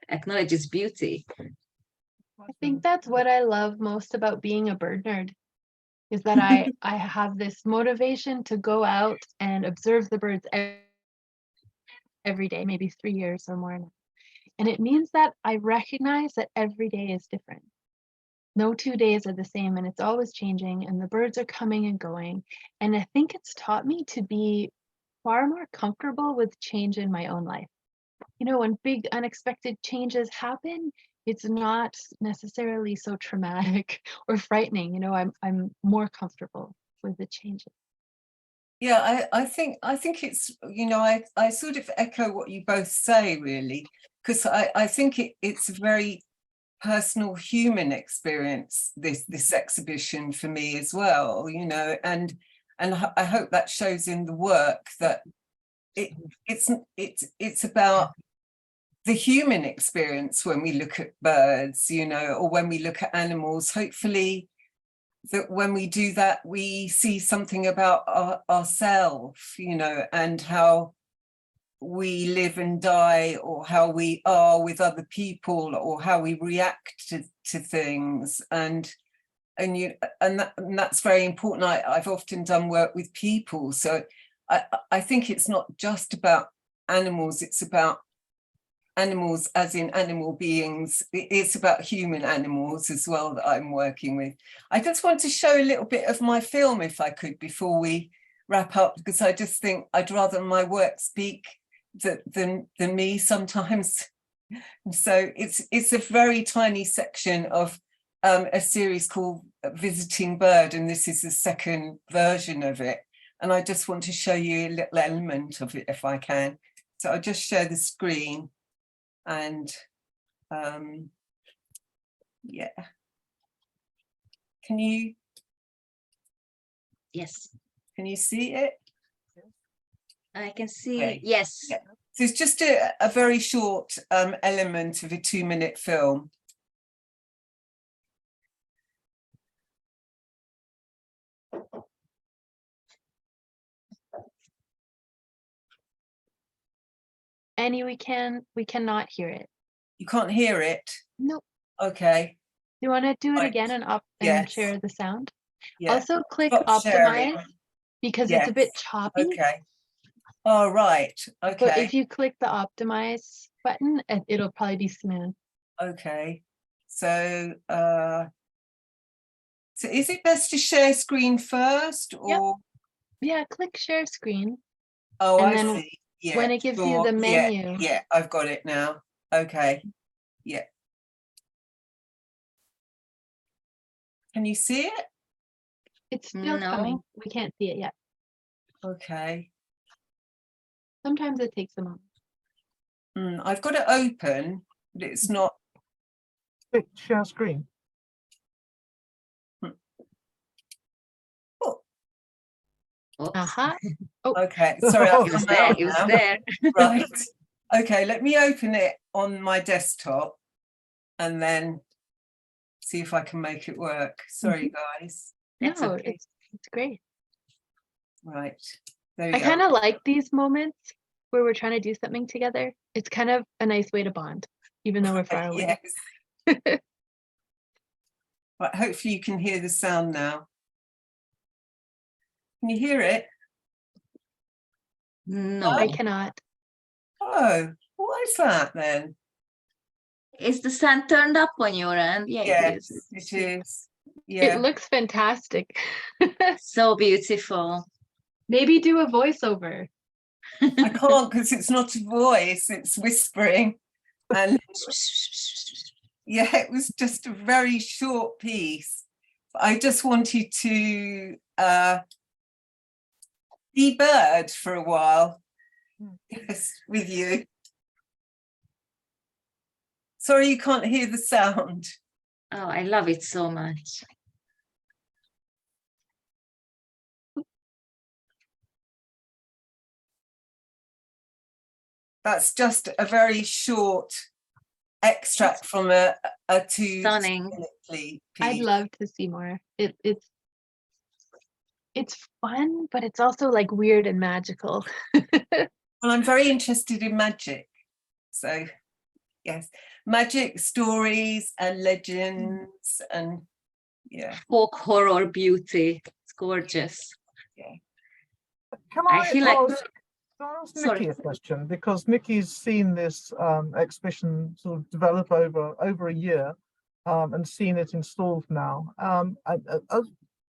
acknowledge its beauty. I think that's what I love most about being a bird nerd, is that I have this motivation to go out and observe the birds every day, maybe 3 years or more now. And it means that I recognize that every day is different. No 2 days are the same, and it's always changing, and the birds are coming and going. And I think it's taught me to be far more comfortable with change in my own life. You know, when big unexpected changes happen, it's not necessarily so traumatic or frightening. You know, I'm more comfortable with the changes. Yeah, I think it's, you know, I sort of echo what you both say, really, because I think it's a very personal human experience, this exhibition for me as well, you know, and I hope that shows in the work that it's about the human experience when we look at birds, you know, or when we look at animals. Hopefully that when we do that, we see something about ourselves, you know, and how we live and die, or how we are with other people, or how we react to things. And that's very important. I've often done work with people, so I think it's not just about animals, it's about animals as in animal beings. It's about human animals as well that I'm working with. I just want to show a little bit of my film, if I could, before we wrap up, because I just think I'd rather my work speak than me sometimes. So it's a very tiny section of a series called Visiting Bird, and this is the second version of it. And I just want to show you a little element of it if I can. So I'll just share the screen. And yeah, can you see it? I can see. Okay. Yes. Yeah. So it's just a very short element of a 2-minute film. Annie, we cannot hear it. You can't hear it? Nope. Okay. Do you want to do it Right. again and Yes. share the sound? Yeah. Also click Stop sharing. optimize, because Yes. it's a bit choppy. Okay. All right. But Okay. if you click the optimize button, it'll probably be smooth. Okay. So so is it best to share screen first, or? Yep. Yeah, click share screen. Oh, And I then see. Yeah, when it gives you the menu. Yeah, I've got it now. Okay. Yeah. Can you see it? It's still coming. No. We can't see it yet. Okay. Sometimes it takes a moment. I've got it open, but it's not. Click share screen. Oh, Aha. Oh, okay. Sorry, I've It was come there. out It was now. there. Right. Okay, let me open it on my desktop and then see if I can make it work. Sorry, guys. That's no, okay. it's great. Right. There I we go. kind of like these moments where we're trying to do something together. It's kind of a nice way to bond, even though we're far away. Yes. Right, hopefully you can hear the sound now. Can you hear it? No. I cannot. Oh, what is that then? Is the sun turned up on your end? Yeah, it Yes, is. it is. Yeah. It looks fantastic. So beautiful. Maybe do a voiceover. I can't because it's not a voice, it's whispering. And yeah, it was just a very short piece. I just wanted to be bird for a while. Yes, with you. Sorry you can't hear the sound. Oh, I love it so much. That's just a very short extract from a Stunning. piece. I'd love to see more. It's fun, but it's also like weird and magical. Well, I'm very interested in magic. So, yes, magic, stories and legends and Folk horror beauty. It's gorgeous. Can I I feel like- ask, Sorry. Nikki a question? Because Nikki's seen this exhibition sort of develop over a year and seen it installed now. Tell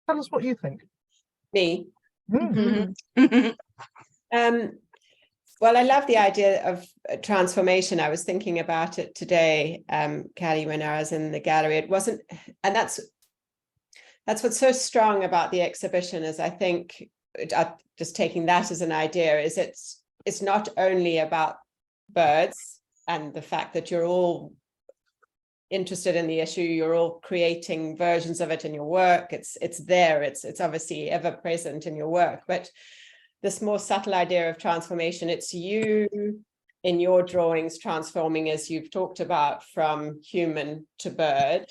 us what you think. Me. Mm. Well, I love the idea of transformation. I was thinking about it today, Cally, when I was in the gallery. It wasn't, and that's what's so strong about the exhibition, is I think, just taking that as an idea, is it's not only about birds and the fact that you're all interested in the issue, you're all creating versions of it in your work. It's there. It's obviously ever present in your work, but this more subtle idea of transformation, it's you in your drawings transforming, as you've talked about, from human to bird.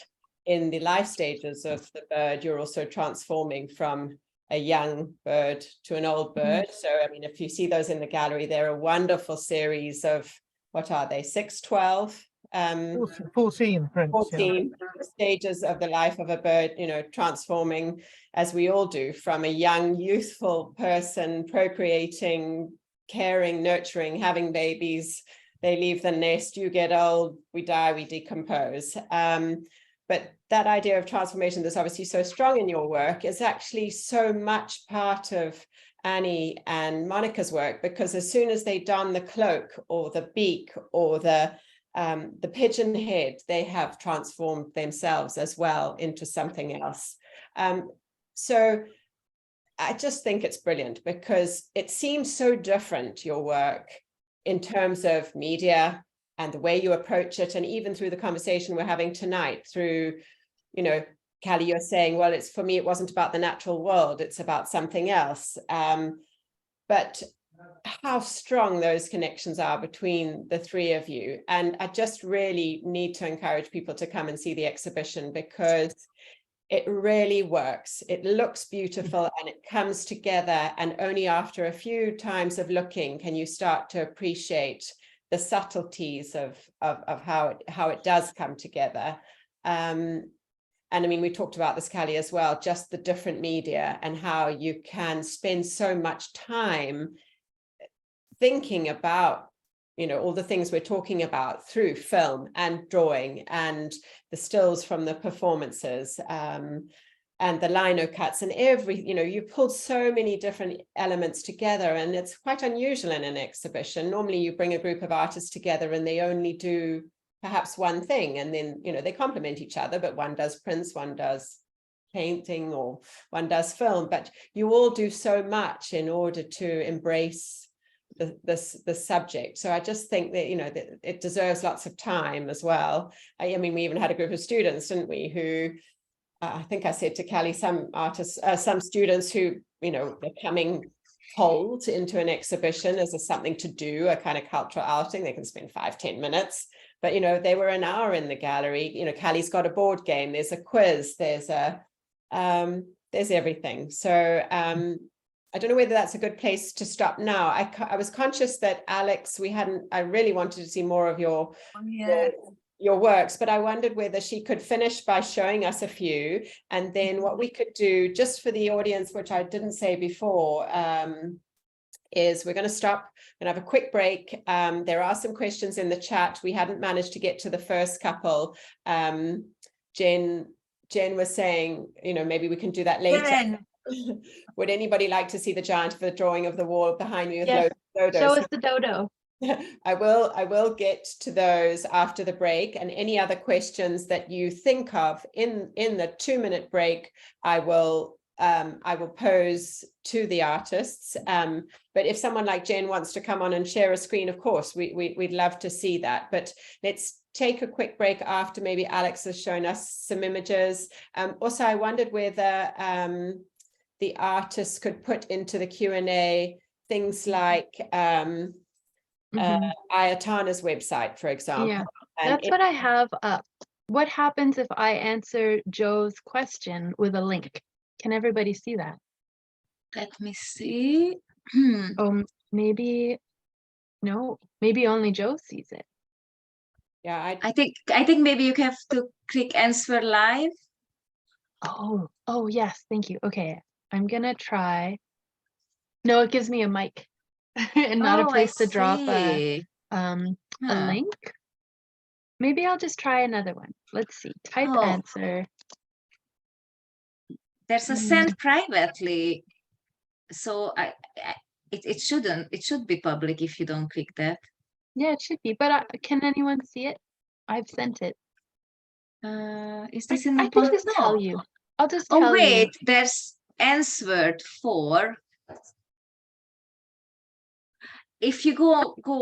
In the life stages of the bird, you're also transforming from a young bird to an old bird. So, I mean, if you see those in the gallery, they're a wonderful series of, what are they, 6, 12? 14 prints. 14 stages of the life of a bird, transforming, as we all do, from a young, youthful person, procreating, caring, nurturing, having babies. They leave the nest, you get old, we die, we decompose. But that idea of transformation that's obviously so strong in your work is actually so much part of Annie and Monika's work, because as soon as they don the cloak or the beak or the pigeon head, they have transformed themselves as well into something else. So I just think it's brilliant, because it seems so different, your work, in terms of media and the way you approach it. And even through the conversation we're having tonight, through, Cally, you're saying, well, it's, for me, it wasn't about the natural world, it's about something else. But how strong those connections are between the three of you. And I just really need to encourage people to come and see the exhibition, because it really works. It looks beautiful and it comes together. And only after a few times of looking can you start to appreciate the subtleties of how it does come together. And I mean, we talked about this, Cally, as well, just the different media and how you can spend so much time thinking about, all the things we're talking about through film and drawing and the stills from the performances and the lino cuts and you pulled so many different elements together, and it's quite unusual in an exhibition. Normally you bring a group of artists together and they only do perhaps one thing, and then, they complement each other, but one does prints, one does painting, or one does film, but you all do so much in order to embrace the subject. So I just think that that it deserves lots of time as well. I mean, we even had a group of students, didn't we, who I think I said to Cally, some artists, some students who they're coming cold into an exhibition as something to do, a kind of cultural outing. They can spend 5-10 minutes, but they were an hour in the gallery. Cally's got a board game, there's a quiz, there's everything. So I don't know whether that's a good place to stop now. I was conscious that, Alex, I really wanted to see more of your works, but I wondered whether she could finish by showing us a few, and then what we could do, just for the audience, which I didn't say before, is we're going to stop and have a quick break. There are some questions in the chat. We hadn't managed to get to the first couple. Jen was saying, maybe we can do that later. Jen. Would anybody like to see the giant for the drawing of the wall behind me with Yes. loads of dodos? Show us the dodo. I will get to those after the break, and any other questions that you think of in the 2-minute break, I will pose to the artists. But if someone like Jen wants to come on and share a screen, of course, we'd love to see that. But let's take a quick break after maybe Alex has shown us some images. Also, I wondered whether the artists could put into the Q&A things like Ayatana's website, for example. Yeah, And that's what I have up. What happens if I answer Joe's question with a link? Can everybody see that? Let me see. Maybe, no, maybe only Joe sees it. yeah, I think maybe you have to click answer live. Oh, yes, thank you. Okay, I'm gonna try. No, it gives me a mic and not a Oh, place I to drop see. a Huh. link. Maybe I'll just try another one. Let's see. Type Oh. answer. There's a send privately, so it should be public if you don't click that. Yeah, it should be. But can anyone see it? I've sent it. Is this in I the can box? just No. tell you. I'll just Oh tell wait, you. there's answered for. If you go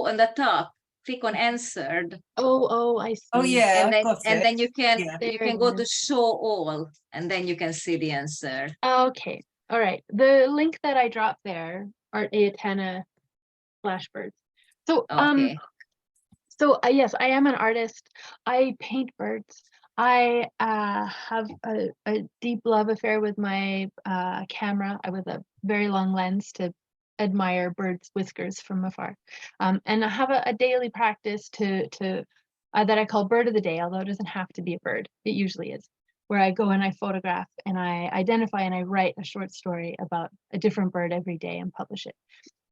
on the top, click on answered. Oh, I see. Oh yeah, And I've got it. then you can Yeah. you There can it go to is. show all, and then you can see the answer. Okay. All right. The link that I dropped there are Ayatana birds. So Okay. So yes, I am an artist. I paint birds. I have a deep love affair with my camera with a very long lens to admire birds' whiskers from afar. And I have a daily practice that I call Bird of the Day, although it doesn't have to be a bird. It usually is, where I go and I photograph and I identify and I write a short story about a different bird every day and publish it.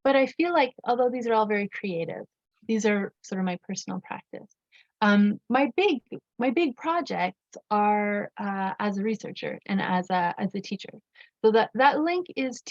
But I feel like, although these are all very creative, these are sort of my personal practice. My big projects are as a researcher and as a teacher. So that link is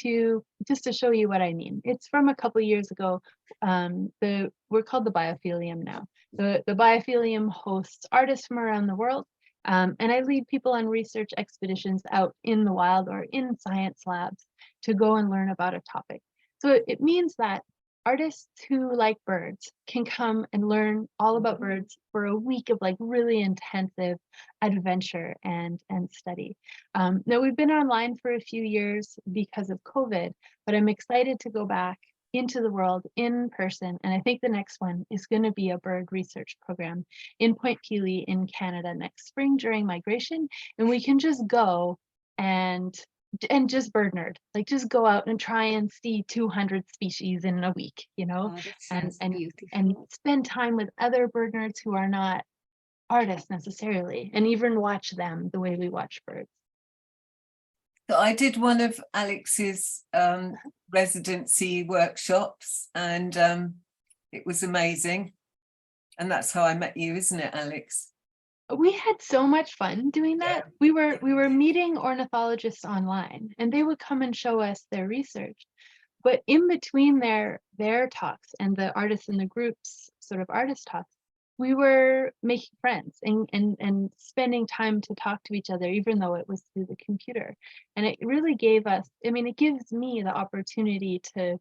just to show you what I mean. It's from a couple of years ago. We're called the Biophilium now. The Biophilium hosts artists from around the world, and I lead people on research expeditions out in the wild or in science labs to go and learn about a topic. So it means that artists who like birds can come and learn all about birds for a week of like really intensive adventure and study. Now we've been online for a few years because of COVID, but I'm excited to go back into the world in person. And I think the next one is going to be a bird research program in Point Pelee in Canada next spring during migration. And we can just go and just bird nerd, like just go out and try and see 200 species in a week, Oh, that sounds beautiful. and spend time with other bird nerds who are not artists necessarily, and even watch them the way we watch birds. So I did one of Alex's residency workshops, and it was amazing. And that's how I met you, isn't it, Alex? We had so much fun doing that. We were meeting ornithologists online, and they would come and show us their research. But in between their talks and the artists in the group's sort of artist talks, we were making friends and spending time to talk to each other, even though it was through the computer. And it really gave us, it gives me the opportunity to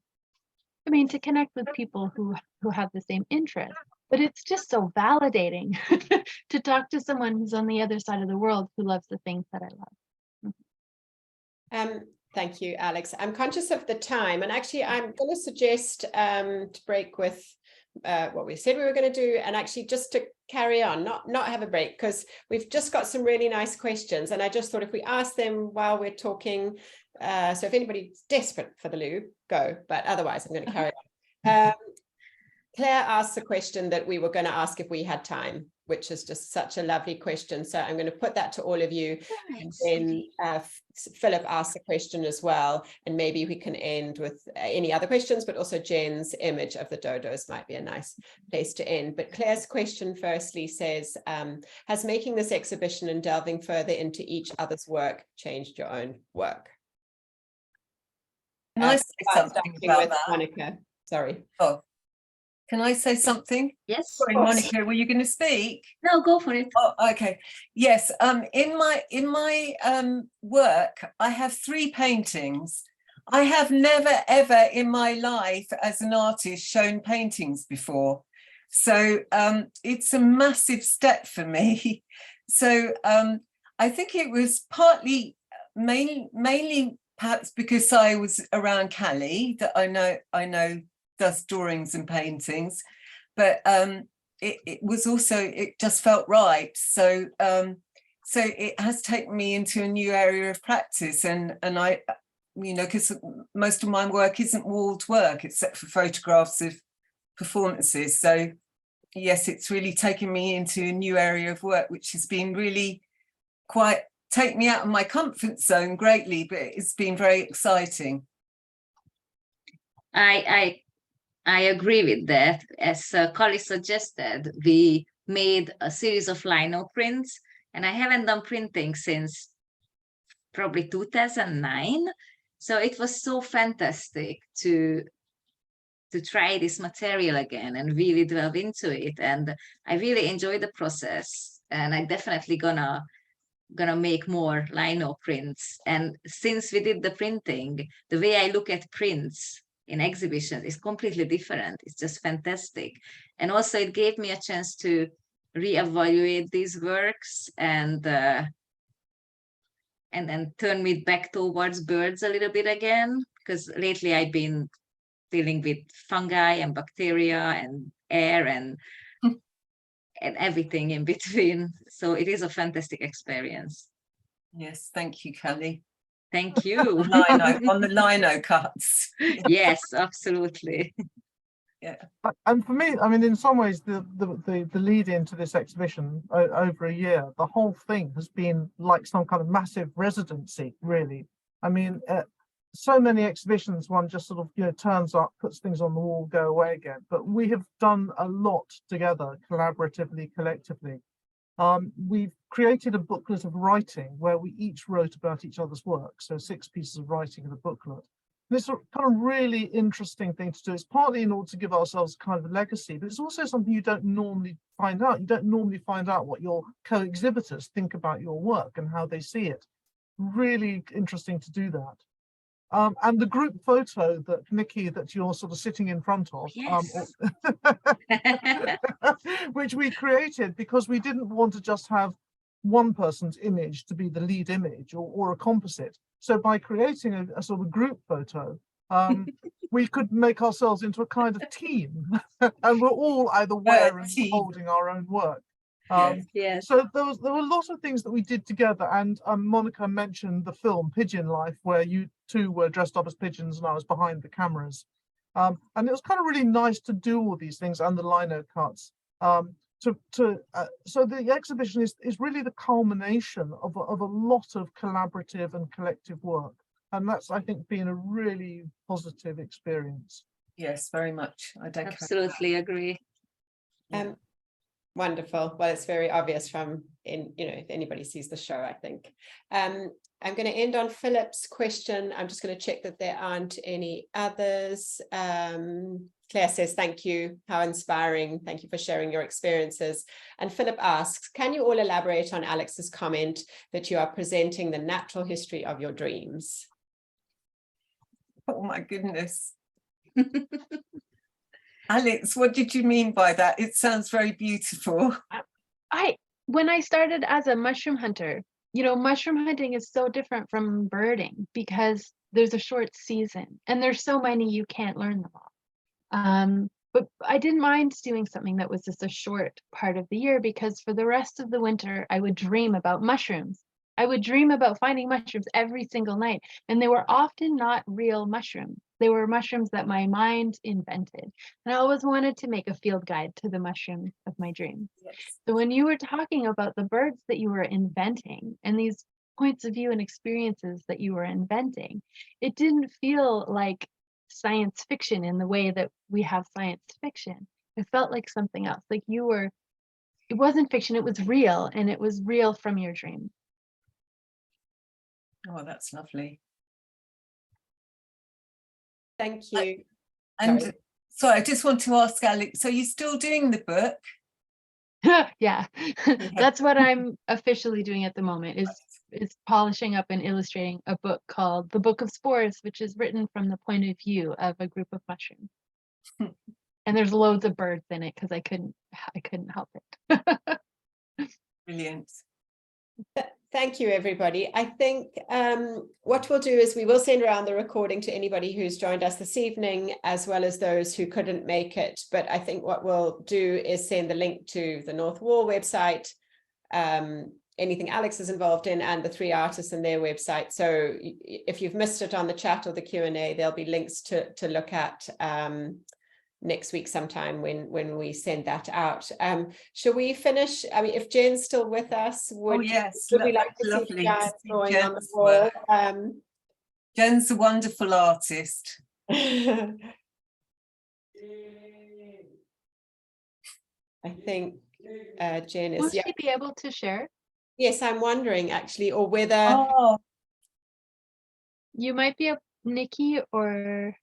connect with people who have the same interest. But it's just so validating to talk to someone who's on the other side of the world who loves the things that I love. Thank you, Alex. I'm conscious of the time, and actually I'm going to suggest to break with what we said we were going to do, and actually just to carry on, not have a break, because we've just got some really nice questions, and I just thought if we ask them while we're talking, so if anybody's desperate for the loo, go, but otherwise I'm going to carry on. Claire asked a question that we were going to ask if we had time, which is just such a lovely question. So I'm going to put that to all of you. Nice. And then Philip asked a question as well. And maybe we can end with any other questions, but also Jen's image of the dodos might be a nice place to end. But Claire's question firstly says, has making this exhibition and delving further into each other's work changed your own work? Can I say something about that? Monika, sorry. Oh, can I say something? Yes. Sorry, Monika, were you going to speak? No, go for it. Oh, okay. Yes. In my work, I have 3 paintings. I have never ever in my life as an artist shown paintings before, so it's a massive step for me. So I think it was partly mainly perhaps because I was around Cally that I know does drawings and paintings, but it was also, it just felt right. So so it has taken me into a new area of practice, and I, you know, because most of my work isn't walled work except for photographs of performances. So yes, it's really taken me into a new area of work, which has been really quite, take me out of my comfort zone greatly, but it's been very exciting. I agree with that. As Cally suggested, we made a series of lino prints, and I haven't done printing since probably 2009. So it was so fantastic to try this material again and really delve into it. And I really enjoy the process, and I definitely gonna make more lino prints. And since we did the printing, the way I look at prints in exhibitions is completely different. It's just fantastic. And also it gave me a chance to reevaluate these works and then turn me back towards birds a little bit again, because lately I've been dealing with fungi and bacteria and air and everything in between. So it is a fantastic experience. Yes, thank you, Cally. Thank you. On the lino cuts. Yes, absolutely. Yeah. And for me, I mean, in some ways, the lead into this exhibition over a year, the whole thing has been like some kind of massive residency, really. I mean, so many exhibitions, one just sort of, you know, turns up, puts things on the wall, go away again. But we have done a lot together, collaboratively, collectively. We've created a booklet of writing where we each wrote about each other's work. So 6 pieces of writing in a booklet. This is a kind of really interesting thing to do. It's partly in order to give ourselves kind of a legacy, but it's also something you don't normally find out. You don't normally find out what your co-exhibitors think about your work and how they see it. Really interesting to do that. And the group photo that Nikki, that you're sort of sitting in front of, Yes. which we created because we didn't want to just have one person's image to be the lead image or a composite. So by creating a sort of group photo, we could make ourselves into a kind of team, and we're all either wearing or holding our own work. Yes. So there were a lot of things that we did together, and Monika mentioned the film Pigeon Life, where you two were dressed up as pigeons and I was behind the cameras, and it was kind of really nice to do all these things and the lino cuts. So the exhibition is really the culmination of a lot of collaborative and collective work, and that's, I think, been a really positive experience. Yes, very much. I don't absolutely agree. Wonderful. Well, it's very obvious from if anybody sees the show, I think. I'm going to end on Philip's question. I'm just going to check that there aren't any others. Claire says, thank you. How inspiring. Thank you for sharing your experiences. And Philip asks, can you all elaborate on Alex's comment that you are presenting the natural history of your dreams? Oh my goodness. Alex, what did you mean by that? It sounds very beautiful. When I started as a mushroom hunter, mushroom hunting is so different from birding because there's a short season and there's so many you can't learn them all. But I didn't mind doing something that was just a short part of the year, because for the rest of the winter, I would dream about mushrooms. I would dream about finding mushrooms every single night, and they were often not real mushrooms. They were mushrooms that my mind invented. And I always wanted to make a field guide to the mushrooms of my dreams. Yes. So when you were talking about the birds that you were inventing and these points of view and experiences that you were inventing, it didn't feel like science fiction in the way that we have science fiction. It felt like something else. Like it wasn't fiction, it was real, and it was real from your dreams. Oh, that's lovely. Thank you. And sorry, I just want to ask Alex, so you're still doing the book? Yeah, that's what I'm officially doing at the moment, is polishing up and illustrating a book called The Book of Spores, which is written from the point of view of a group of mushrooms. And there's loads of birds in it because I couldn't help it. Brilliant. Thank you, everybody. I think what we'll do is we will send around the recording to anybody who's joined us this evening, as well as those who couldn't make it. But I think what we'll do is send the link to the North Wall website, anything Alex is involved in, and the 3 artists and their website. So if you've missed it on the chat or the Q&A, there'll be links to look at next week sometime when we send that out. Shall we finish? I mean, if Jen's still with us, would we like to see Jen drawing on the wall? Jen's a wonderful artist. I think Jen is. Will she be able to share? Yes, I'm wondering actually, or whether you might be a Nikki or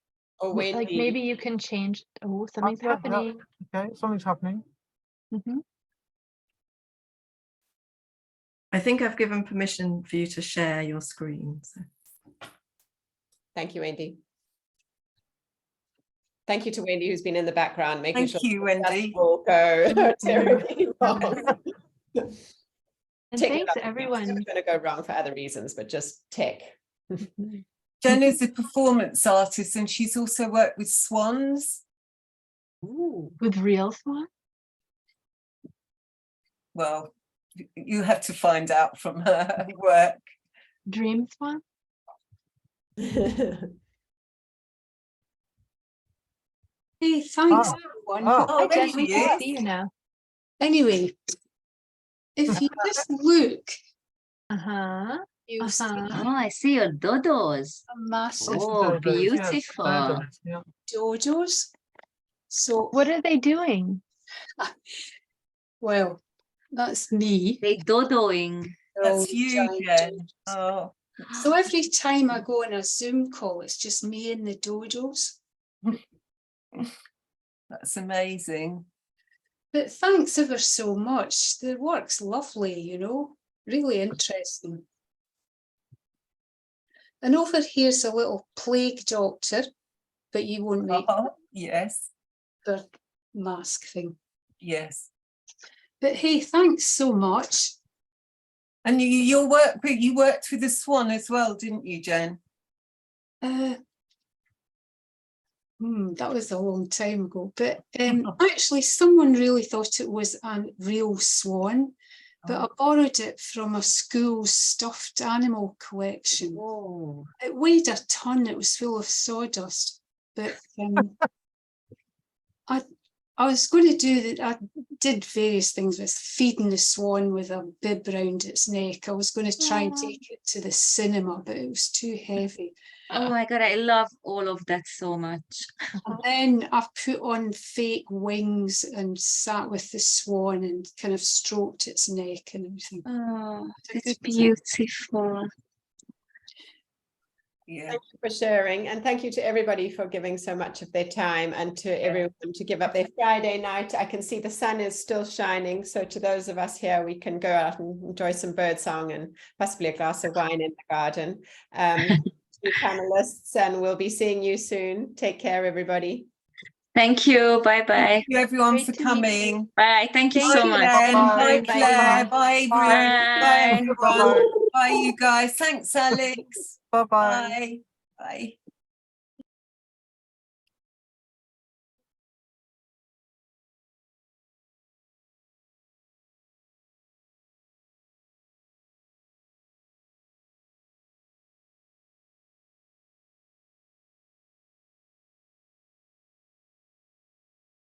Wendy. like maybe you can change. Oh, something's happening. Okay, something's happening. I think I've given permission for you to share your screen. So. Thank you, Wendy. Thank you to Wendy, who's been in the background, making sure. Thank you, Wendy. Will go terribly wrong. And thanks, everyone. It's going to go wrong for other reasons, but just tech. Jen is a performance artist, and she's also worked with swans. Ooh. With real swans? Well, you have to find out from her work. Dream swan? Hey, thanks, everyone. Oh, Jen, there we she can is. see you now. Anyway, if you just look, you'll see Oh, I see your dodos. a massive Oh, beautiful. dodos. So, What are they doing? well, that's me. They dodoing. They're all That's you, giant Jen. dodos. Oh, So every time I go on a Zoom call, it's just me and the dodos. that's amazing. But thanks ever so much. The work's lovely, you know, really interesting. And over here's a little plague doctor, but you won't make Yes, the mask thing. yes. But hey, thanks so much. And you worked with the swan as well, didn't you, Jen? That was a long time ago, but actually someone really thought it was a real swan, but I borrowed it from a school's stuffed animal collection. Oh, It weighed a ton, it was full of sawdust, but I was going to do that. I did various things with feeding the swan with a bib round its neck. I was going to try and take it to the cinema, but it was too heavy. oh my God, I love all of that so much. And then I put on fake wings and sat with the swan and kind of stroked its neck and everything. Oh, It's it's beautiful. Yeah. Thank you for sharing, and thank you to everybody for giving so much of their time, and to everyone to give up their Friday night. I can see the sun is still shining, so to those of us here, we can go out and enjoy some birdsong and possibly a glass of wine in the garden. To panelists, and we'll be seeing you soon. Take care, everybody. Thank you. Bye-bye. Thank you, everyone, Great for to meet you. coming. Bye. Thank you Bye, so much. Jen. Bye, Bye. Claire. Bye, Bruce. Bye, everyone. Bye-bye. Bye, you guys. Thanks, Alex. Bye-bye. Bye. Bye.